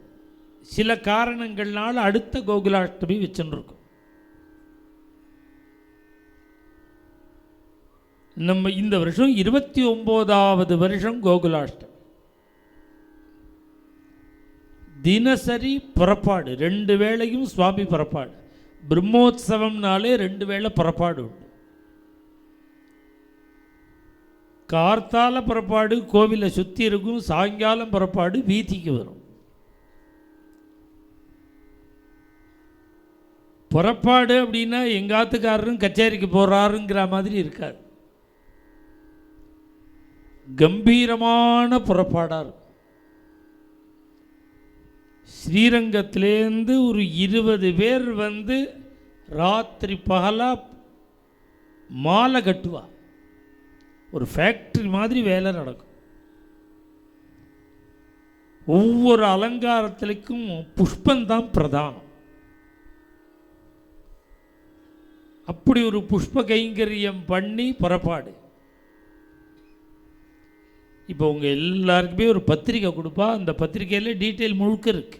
சில காரணங்கள்னால அடுத்த கோகுலாஷ்டமி வச்சுருக்கோம். நம்ம இந்த வருஷம் 29வது வருஷம் கோகுலாஷ்டமி. தினசரி புறப்பாடு, 2 வேளையும் சுவாமி புறப்பாடு. பிரம்மோத்சவம்னாலே 2 வேளை புறப்பாடு உண்டு. கார்த்தால புறப்பாடு கோவிலை சுற்றி இருக்கும், சாயங்காலம் புறப்பாடு வீதிக்கு வரும். புறப்பாடு அப்படின்னா எங்காத்துக்காரரும் கச்சேரிக்கு போகிறாருங்கிற மாதிரி இருக்காது, கம்பீரமான புறப்பாடாக இருக்கும். ஸ்ரீரங்கத்திலேருந்து ஒரு 20 பேர் வந்து ராத்திரி பகலாக மாலை கட்டுவா. ஒரு ஃபேக்ட்ரி மாதிரி வேலை நடக்கும். ஒவ்வொரு அலங்காரத்திற்கும் புஷ்பந்தான் பிரதானம். அப்படி ஒரு புஷ்ப கைங்கரியம் பண்ணி புறப்பாடு. இப்போ உங்கள் எல்லாருக்குமே ஒரு பத்திரிக்கை கொடுப்பா, அந்த பத்திரிக்கையில் டீட்டெயில் முழுக்க இருக்கு.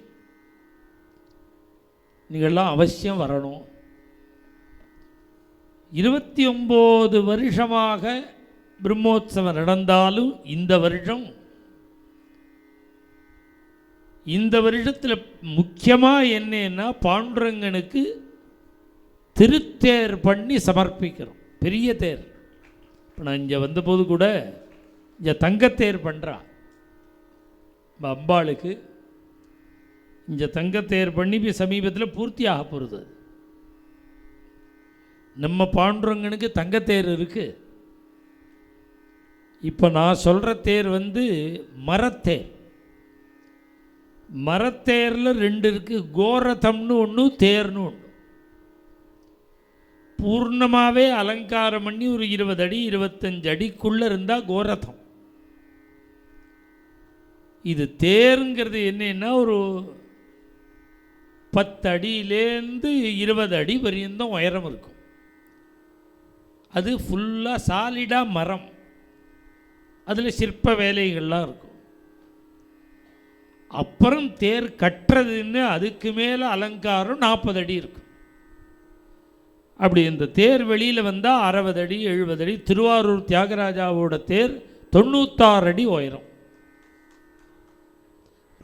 நீங்கள்லாம் அவசியம் வரணும். 29 வருஷமாக பிரம்மோத்சவம் நடந்தாலும் இந்த வருஷத்தில் முக்கியமாக என்னன்னா பாண்டுரங்கனுக்கு திருத்தேர் பண்ணி சமர்ப்பிக்கிறோம். பெரிய தேர். இப்போ நான் இங்கே வந்தபோது கூட இங்கே தங்கத்தேர் பண்ணுறா அம்பாளுக்கு. இங்கே தங்கத்தேர் பண்ணி சமீபத்தில் பூர்த்தி ஆக போகிறது. நம்ம பாண்டுரங்கனுக்கு தங்கத்தேர் இருக்குது. இப்போ நான் சொல்கிற தேர் வந்து மரத்தேர். மரத்தேரில் 2 இருக்குது, கோரதம்னு ஒன்று, தேர்னு ஒன்று. பூர்ணமாகவே அலங்காரம் பண்ணி ஒரு 20 அடி 25 அடிக்குள்ளே இருந்தால் கோரதம். இது தேருங்கிறது என்னன்னா ஒரு 10 அடியிலேருந்து 20 அடி வரையும் உயரம் இருக்கும். அது ஃபுல்லாக சாலிடாக மரம், அதில் சிற்ப வேலைகள்லாம் இருக்கும். அப்புறம் தேர் கட்டுறதுன்னு அதுக்கு மேலே அலங்காரம் 40 அடி இருக்கும். அப்படி இந்த தேர் வெளியில் வந்தால் 60 அடி 70 அடி. திருவாரூர் தியாகராஜாவோட தேர் 96 அடி உயரம்,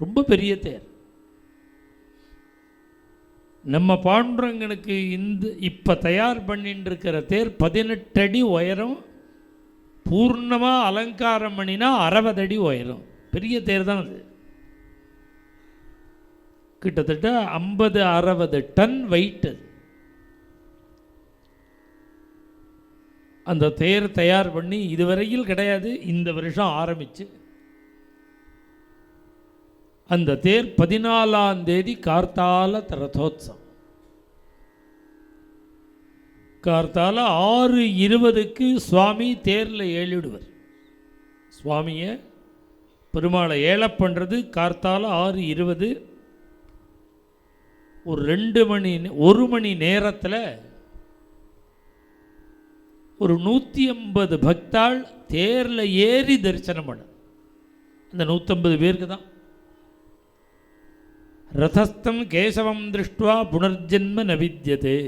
ரொம்ப பெரிய தேர். நம்ம பாண்டுரங்கனுக்கு இப்போ தயார் பண்ணிட்டு இருக்கிற தேர் 18 அடி உயரம், பூர்ணமாக அலங்காரம் பண்ணினா 60 அடி உயரம். பெரிய தேர் தான் அது. கிட்டத்தட்ட 50-60 டன் வெயிட் அது. அந்த தேர் தயார் பண்ணி இதுவரையில் கிடையாது, இந்த வருஷம் ஆரம்பிச்சு அந்த தேர் 14ஆம் தேதி கார்த்தால ரதோத்சவம். கார்த்தால 6:20க்கு சுவாமி தேரில் ஏழிடுவர். சுவாமியை பெருமாளை ஏழை பண்ணுறது கார்த்தால 6:20. ஒரு 1 மணி நேரத்தில் ஒரு 150 பக்தாள் தேரில் ஏறி தரிசனம் பண்ண. அந்த 150 பேருக்கு தான் ரதஸ்தம் கேசவம் திருஷ்டுவா புனர்ஜென்ம நவித்யதே.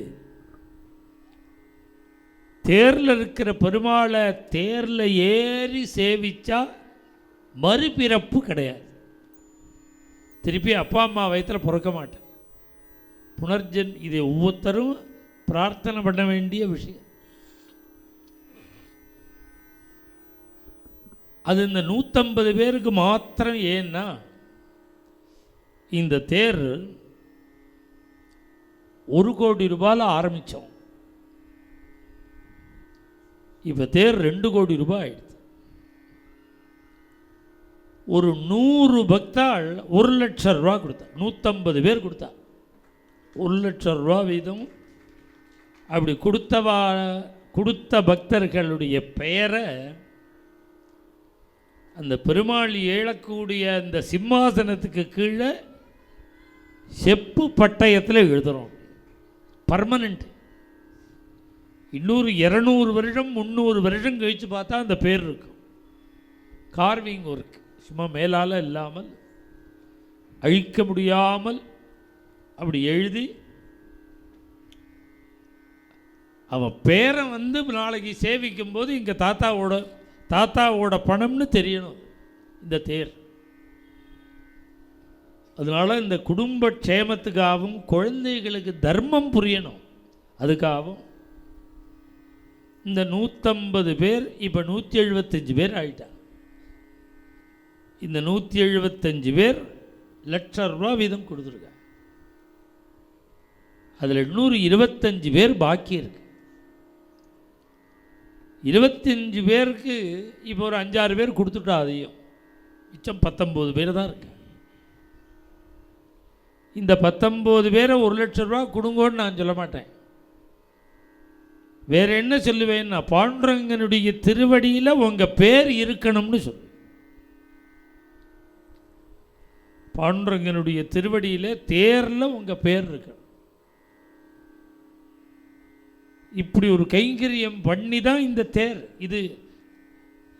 தேரில் இருக்கிற பெருமாளை தேரில் ஏறி சேவிச்சா மறுபிறப்பு கிடையாது. திருப்பி அப்பா அம்மா வயிற்றில் பிறக்க மாட்டேன். இதை ஒவ்வொருத்தரும் பிரார்த்தனை பண்ண வேண்டிய விஷயம். அது இந்த 150 பேருக்கு மாத்திரம். ஏன்னா இந்த தேர் 1 கோடி ரூபாயில் ஆரம்பித்தோம். இப்போ தேர் 2 கோடி ரூபாய் ஆயிடுது. ஒரு 100 பக்தாள் 1 லட்சம் ரூபா கொடுத்தா. 150 பேர் கொடுத்தா 1 லட்சம் ரூபா வீதம். அப்படி கொடுத்த பக்தர்களுடைய பெயரை அந்த பெருமாள் ஏழக்கூடிய அந்த சிம்மாசனத்துக்கு கீழே செப்பு பட்டயத்தில் எழுதுகிறோம். பர்மனண்ட். இன்னொரு 200 வருஷம் 300 வருஷம் கழித்து பார்த்தா அந்த பேர் இருக்கும். கார்விங் ஒர்க், சும்மா மேலால் இல்லாமல் அழிக்க முடியாமல் அப்படி எழுதி அவன் பேரை நாளைக்கு சேவிக்கும் போது இங்கே தாத்தாவோட பணம்னு தெரியணும் இந்த தேர். அதனால் இந்த குடும்ப க்ஷேமத்துக்காகவும் குழந்தைகளுக்கு தர்மம் புரியணும், அதுக்காகவும் இந்த 150 பேர் இப்போ 175 பேர் ஆகிட்டாங்க. இந்த 175 பேர் ₹1,00,000 வீதம் கொடுத்துருக்காங்க. அதில் 125 பேர் பாக்கி இருக்கு. 25 பேருக்கு இப்போ ஒரு 5-6 பேர் கொடுத்துட்டா, அதையும் மிச்சம் 19 பேர் தான் இருக்கு. இந்த 19 பேரை ₹1,00,000 கொடுங்கோன்னு நான் சொல்ல மாட்டேன். வேற என்ன சொல்லுவேன்னா, பாண்டுரங்கனுடைய திருவடியில் உங்கள் பேர் இருக்கணும்னு சொல்லு. பாண்டுரங்கனுடைய திருவடியில் தேரில் உங்கள் பேர் இருக்கணும். இப்படி ஒரு கைங்கரியம் பண்ணி தான் இந்த தேர்.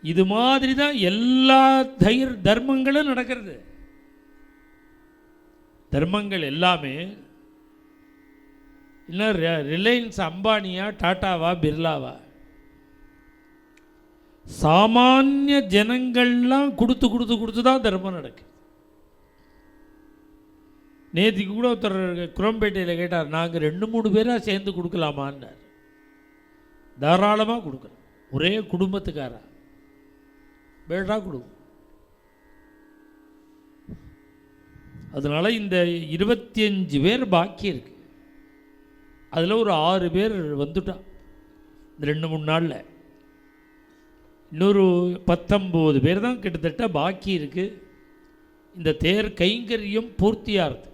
இது மாதிரி தான் எல்லா தர்மங்களும் நடக்கிறது. தர்மங்கள் எல்லாமே இல்லை ரிலையன்ஸ் அம்பானியா டாட்டாவா பிர்லாவா, சாமானிய ஜனங்கள்லாம் கொடுத்து தான் தர்மம் நடக்குது. நேற்றுக்கு கூட ஒருத்தர் குரம்பேட்டையில் கேட்டார், நாங்கள் 2-3 பேராக சேர்ந்து கொடுக்கலாமான்னார். தாராளமாக கொடுக்குறோம். ஒரே குடும்பத்துக்காரா பேடா கொடுக்கும். அதனால் இந்த 25 பேர் பாக்கி இருக்கு. அதில் ஒரு 6 பேர் வந்துட்டான் இந்த 2-3 நாளில். இன்னொரு 19 பேர் தான் கிட்டத்தட்ட பாக்கி இருக்குது. இந்த தேர் கைங்கரியம் பூர்த்தியாகுது.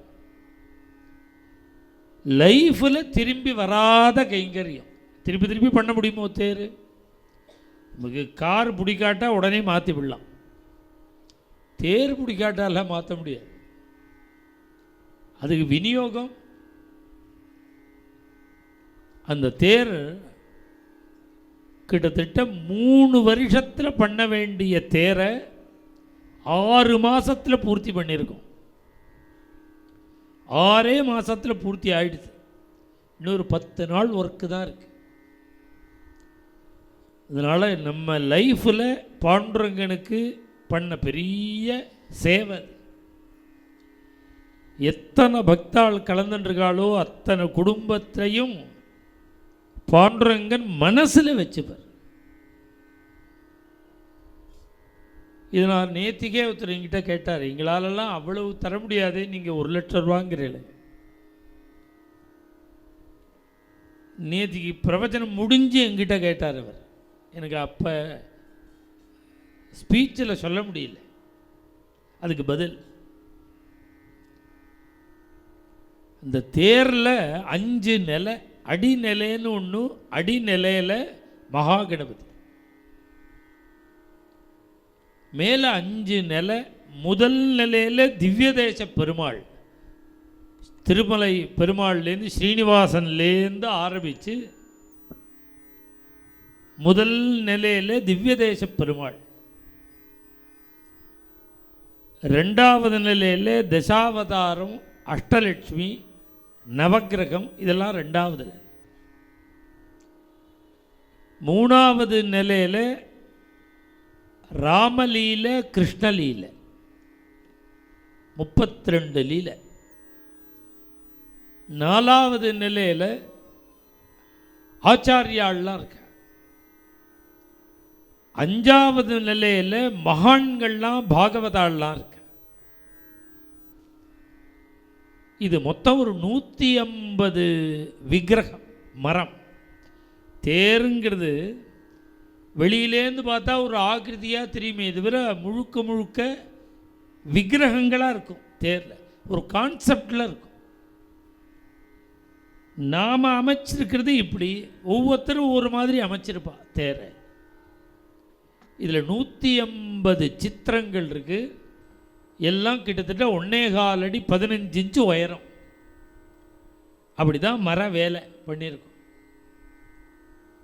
லைஃப்பில் திரும்பி வராத கைங்கரியம் திருப்பி பண்ண முடியுமோ? தேர் நமக்கு கார் பிடிக்காட்டா உடனே மாற்றி விடலாம். தேர் பிடிக்காட்டாலாம் மாற்ற முடியாது. அதுக்கு விநியோகம். அந்த தேர் கிட்டத்தட்ட 3 வருஷத்தில் பண்ண வேண்டிய தேரை 6 மாதத்தில் பூர்த்தி பண்ணியிருக்கோம். 6 மாதத்தில் பூர்த்தி ஆயிடுது. இன்னொரு 10 நாள் ஒர்க்கு தான் இருக்குது. அதனால் நம்ம லைஃப்பில் பாண்டுரங்கனுக்கு பண்ண பெரிய சேவை. எத்தனை பக்தாள் கலந்துருக்காளோ அத்தனை குடும்பத்தையும் பாண்டுரங்கன் மனசில் வச்சுப்பார். இது நான் நேற்றுக்கே ஒருத்தர் என்கிட்ட கேட்டார், எங்களாலெல்லாம் அவ்வளவு தர முடியாது, நீங்கள் ₹1,00,000 நேற்றுக்கு பிரவச்சனம் முடிஞ்சு என்கிட்ட கேட்டார் அவர். எனக்கு அப்போ ஸ்பீச்சில் சொல்ல முடியல. அதுக்கு பதில் இந்த தேரில் 5 நிலை, அடிநிலைன்னு ஒன்று, அடிநிலையில் மகாகணபதி, மேலே 5 நிலை. முதல் நிலையில் திவ்யதேச பெருமாள், திருமலை பெருமாள்லேருந்து ஸ்ரீனிவாசன்லேருந்து ஆரம்பித்து முதல் நிலையில் திவ்யதேச பெருமாள். 2வது நிலையில் தசாவதாரம், அஷ்டலட்சுமி, நவக்கிரகம், இதெல்லாம் 2வது. 3வது நிலையில் ராமலீல, கிருஷ்ணலீல, 32 லீலை. 4வது நிலையில் ஆச்சாரியாள்லாம் இருக்க. 5வது நிலையில் மகான்கள்லாம், பாகவதாள்லாம் இருக்க. இது மொத்தம் ஒரு 150 விக்கிரகம். மரம் தேருங்கிறது வெளியிலேருந்து பார்த்தா ஒரு ஆகிருதியாக தெரியுமே தவிர முழுக்க முழுக்க விக்கிரகங்களாக இருக்கும். தேரில் ஒரு கான்செப்டில் இருக்கும். நாம் அமைச்சிருக்கிறது இப்படி, ஒவ்வொருத்தரும் ஒரு மாதிரி அமைச்சிருப்பா தேரை. இதில் 150 சித்திரங்கள் இருக்குது. எல்லாம் கிட்டத்தட்ட 1.25 அடி 15 இன்ச்சு உயரம். அப்படி தான் மர வேலை பண்ணியிருக்கோம்.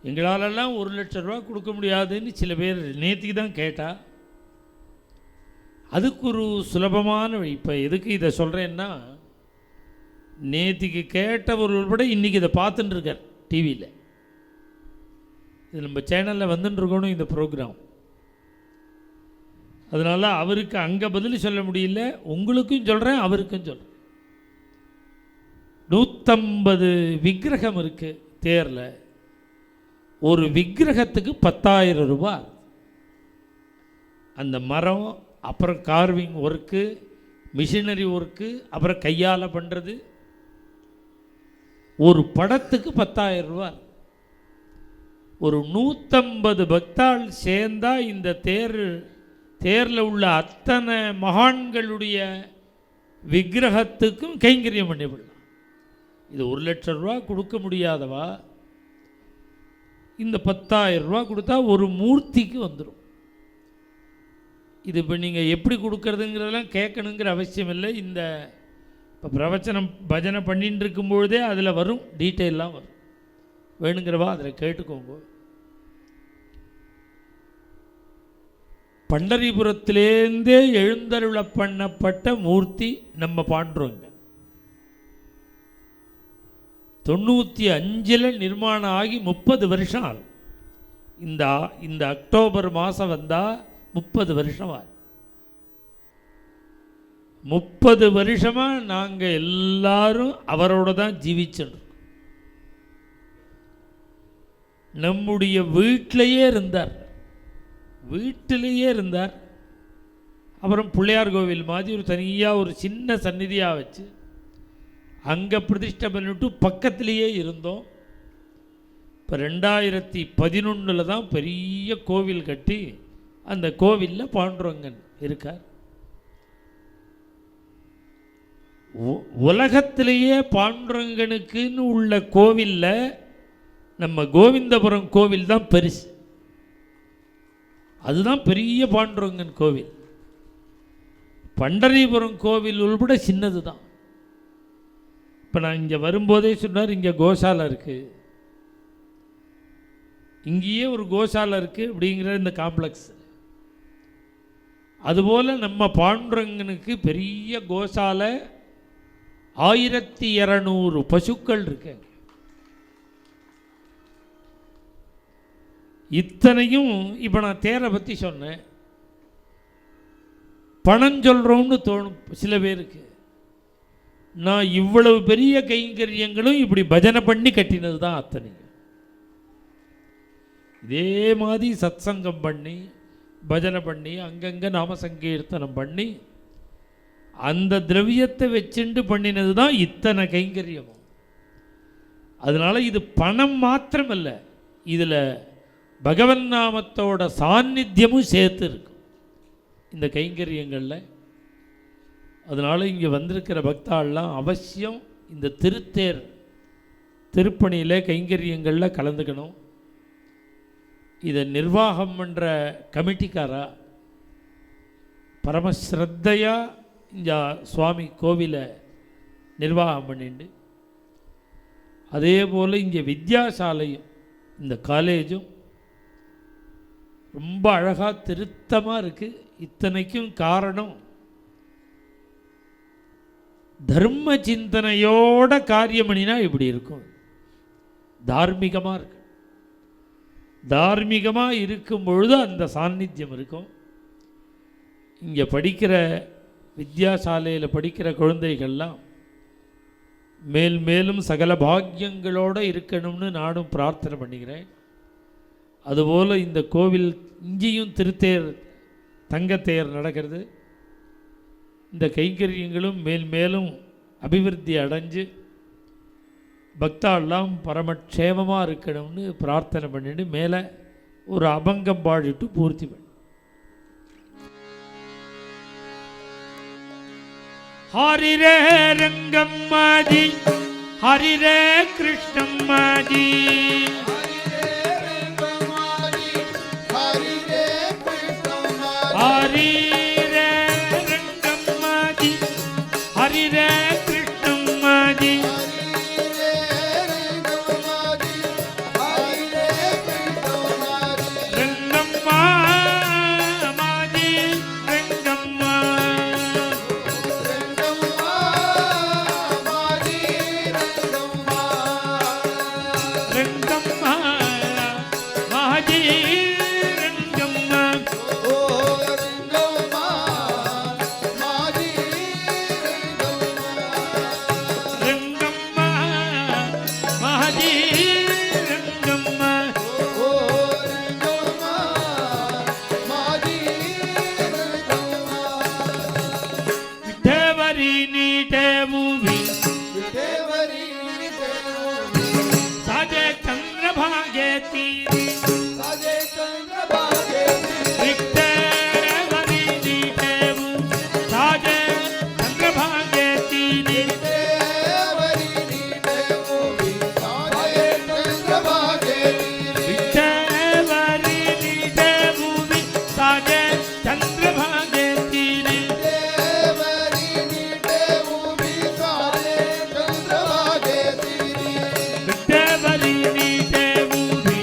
எங்களாலெல்லாம் 1 லட்சம் ரூபா கொடுக்க முடியாதுன்னு சில பேர் நேற்றுக்கு தான் கேட்டா. அதுக்கு ஒரு சுலபமான வழி. இப்போ எதுக்கு இதை சொல்கிறேன்னா, நேற்றுக்கு கேட்டவர்கள் விட இன்றைக்கி இதை பார்த்துட்டுருக்கார் டிவியில். இது நம்ம சேனலில் வந்துட்டுருக்கணும் இந்த ப்ரோக்ராம். அதனால் அவருக்கு அங்கே பதில் சொல்ல முடியல. உங்களுக்கும் சொல்கிறேன், அவருக்கும் சொல்கிறேன். 150 விக்கிரகம் இருக்குது தேரில். ஒரு விக்கிரகத்துக்கு 10,000 ரூபாய். அந்த மரம், அப்புறம் கார்விங் ஒர்க்கு, மிஷினரி ஒர்க்கு, அப்புறம் கையால் பண்ணுறது. ஒரு படத்துக்கு 10,000 ரூபாய். ஒரு 150 பக்தாள் சேர்ந்தா இந்த தேரில் உள்ள அத்தனை மகான்களுடைய விக்கிரகத்துக்கும் கைங்கரியம் பண்ணிவிடலாம். இது 1 லட்சம் ரூபா கொடுக்க முடியாதவா இந்த 10,000 ரூபா கொடுத்தா ஒரு மூர்த்திக்கு வந்துடும். இது இப்போ நீங்கள் எப்படி கொடுக்கறதுங்கிறதெல்லாம் கேட்கணுங்கிற அவசியம் இல்லை. இந்த இப்போ பிரவச்சனம் பஜனை பண்ணிட்டு இருக்கும்பொழுதே அதில் வரும், டீட்டெயிலாம் வரும். வேணுங்கிறவா அதில் கேட்டுக்கோங்க. பண்டரிபுரத்திலேருந்தே எழுந்தருள பண்ணப்பட்ட மூர்த்தி நம்ம பாண்டுறோங்க. 95 நிர்மாணம் ஆகி 30 வருஷம் ஆகும். இந்த அக்டோபர் மாதம் வந்தால் 30 வருஷம் ஆகும். 30 வருஷமாக நாங்கள் எல்லாரும் அவரோட தான் ஜீவிச்சிருக்கோம். நம்முடைய வீட்டிலையே இருந்தார். அப்புறம் பிள்ளையார் கோவில் மாதிரி ஒரு தனியாக ஒரு சின்ன சந்நிதியாக வச்சு அங்கே பிரதிஷ்டை பண்ணிவிட்டு பக்கத்திலேயே இருந்தோம். இப்போ 2011 தான் பெரிய கோவில் கட்டி அந்த கோவிலில் பாண்டுரங்கன் இருக்கார். உலகத்திலேயே பாண்டுரங்கனுக்குன்னு உள்ள கோவிலில் நம்ம கோவிந்தபுரம் கோவில் தான் பெருசு. அதுதான் பெரிய பாண்டுரங்கன் கோவில். பண்டரிபுரம் கோவில் உள்பட சின்னது தான். இப்போ நான் இங்கே வரும்போதே சொன்னார், இங்கே கோசாலை இருக்குது, இங்கேயே ஒரு கோசாலை இருக்குது அப்படிங்கிற இந்த காம்ப்ளெக்ஸ். அதுபோல் நம்ம பாண்டுரங்கனுக்கு பெரிய கோசாலை 1200 பசுக்கள் இருக்கு. இத்தனையும் இப்போ நான் தேரை பற்றி சொன்னேன். பணம் சொல்கிறோம்னு தோணும் சில பேருக்கு. நான் இவ்வளவு பெரிய கைங்கரியங்களும் இப்படி பஜனை பண்ணி கட்டினது தான் அத்தனை. இதே மாதிரி சத்சங்கம் பண்ணி பஜனை பண்ணி அங்கங்கே நாம சங்கீர்த்தனம் பண்ணி அந்த திரவியத்தை வச்சுண்டு பண்ணினது தான் இத்தனை கைங்கரியமும். அதனால் இது பணம் மாத்திரமல்ல, இதில் பகவன் நாமத்தோட சாநித்தியமும் சேர்த்து இருக்கும் இந்த கைங்கரியங்களில். அதனால் இங்கே வந்திருக்கிற பக்தாள்லாம் அவசியம் இந்த திருத்தேர் திருப்பணியில் கைங்கரியங்களில் கலந்துக்கணும். இதை நிர்வாகம் பண்ணுற கமிட்டிக்காரா பரமஸ்ரத்தையாக இந்த சுவாமி கோவிலை நிர்வாகம் பண்ணிண்டு, அதே போல் இங்கே வித்யாசாலையும் இந்த காலேஜும் ரொம்ப அழகாக திருத்தமாக இருக்குது. இத்தனைக்கும் காரணம் தர்ம சிந்தனையோட காரியம் பண்ணினா இப்படி இருக்கும். தார்மீகமாக இருக்கு. தார்மீகமாக இருக்கும் பொழுது அந்த சாநித்தியம் இருக்கும். இங்கே படிக்கிற வித்யாசாலையில் படிக்கிற குழந்தைகள்லாம் மேல் மேலும் சகல பாக்கியங்களோடு இருக்கணும்னு நானும் பிரார்த்தனை பண்ணிக்கிறேன். அதுபோல் இந்த கோவில் இங்கேயும் திருத்தேர் தங்கத்தேர் நடக்கிறது. இந்த கைங்கரியங்களும் மேல் மேலும் அபிவிருத்தி அடைஞ்சு பக்தாலாம் பரமக்ஷேமமாக இருக்கணும்னு பிரார்த்தனை பண்ணிட்டு மேலே ஒரு அபங்கம் பாடிட்டு பூர்த்தி பண்ணி ஹரிரே ரங்கம்மாஜி ஹரிரே கிருஷ்ணம்மாஜி ஹரிரே ரங்கம்மாஜி ஹரிரே கிருஷ்ணம்மாஜி ரங்கம்மா மாஜி ரங்கம்மா ரங்கம்மா மாஜி ரங்கம்மா ரங்கம்மா மாஜி ரங்கம்மா விட்டேவரி நீட்டேவுவி சாஜே சந்திரபாகே தீரி விட்டேவரி நீட்டேவு சாஜே சந்திரபாகே தீரி விட்டேவரி நீட்டேவுவி சாஜே சந்திரபாகே தீரி விட்டேவரி நீட்டேவுவி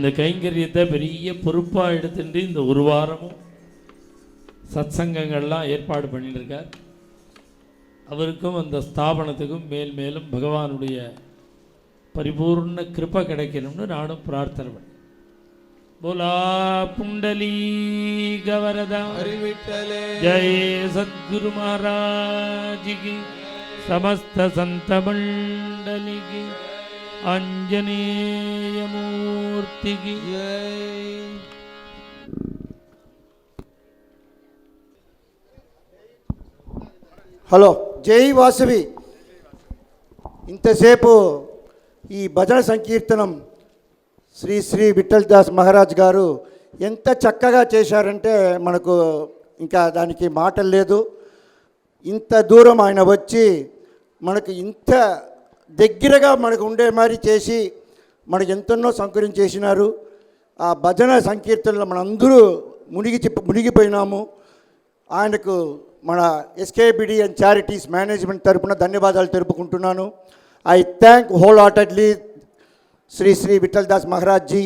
இந்த கைங்கரியத்தை பெரிய பொறுப்பாக எடுத்துட்டு இந்த ஒரு வாரமும் சத்சங்கங்கள்லாம் ஏற்பாடு பண்ணியிருக்கார். அவருக்கும் அந்த ஸ்தாபனத்துக்கும் மேல் மேலும் பகவானுடைய பரிபூர்ண கிருபை கிடைக்கணும்னு நானும் பிரார்த்தனை பண்ணேன். போலா புண்டலீ கவரதா हरिविठले जय सद्गुरु महाराज की समस्त संत मंडली की आंजनेय मूर्ति की जय. హలో జై వాసవి. ఇంతసేపు ఈ భజన సంకీర్తనం శ్రీ శ్రీ విఠల్ దాస్ మహారాజ్ గారు ఎంత చక్కగా చేశారంటే మనకు ఇంకా దానికి మాటలు లేదు. ఇంత దూరం ఆయన వచ్చి మనకు ఇంత దగ్గరగా మనకు ఉండే మరి చేసి మనకు ఎంతెన్నో సౌకర్యం చేసినారు. ఆ భజన సంకీర్తనలో మనందరూ మునిగిపోయినాము. ఆయనకు మన ఎస్కేబిడి అండ్ చారిటీస్ మేనేజ్మెంట్ తరపున ధన్యవాదాలు తెలుపుకుంటున్నాను. I thank whole heartedly Sri Sri Vittal Das Maharaj Ji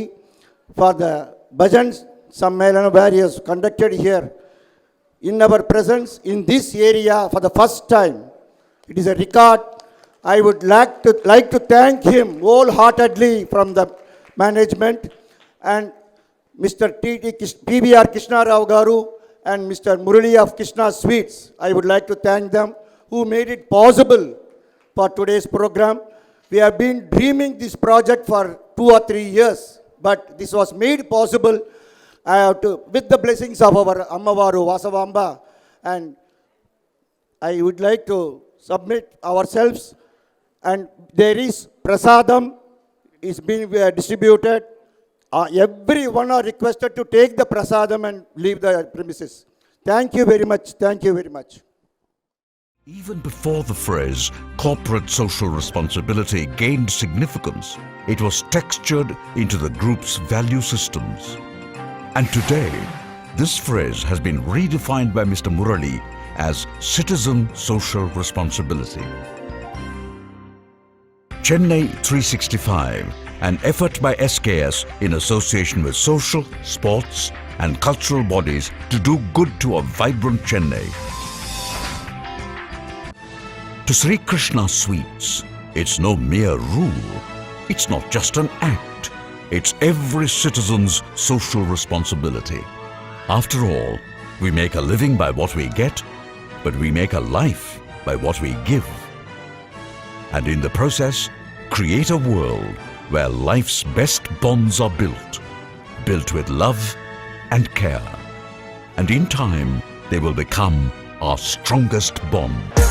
for the Bhajan Sammelana where he has conducted here in our presence in this area for the first time. It is a record. I would like to thank him wholeheartedly from the management and Mr. PBR Krishna Rao Garu and Mr. Murali of Krishna Sweets. I would like to thank them who made it possible for today's program. We have been dreaming this project for 2 or 3 years, but this was made possible with the blessings of our Ammavaru Vasavamba, and I would like to submit ourselves, and there is prasadam is being distributed. Everyone are requested to take the prasadam and leave the premises. Thank you very much. Thank you very much. Even before the phrase corporate social responsibility gained significance, it was textured into the group's value systems. And today, this phrase has been redefined by Mr. Murali as citizen social responsibility. Chennai 365, an effort by SKS in association with social, sports and cultural bodies to do good to a vibrant Chennai. To Sri Krishna Sweets, it's no mere rule. It's not just an act. It's every citizen's social responsibility. After all, we make a living by what we get, but we make a life by what we give. And in the process, create a world where life's best bonds are built with love and care. And in time, they will become our strongest bond.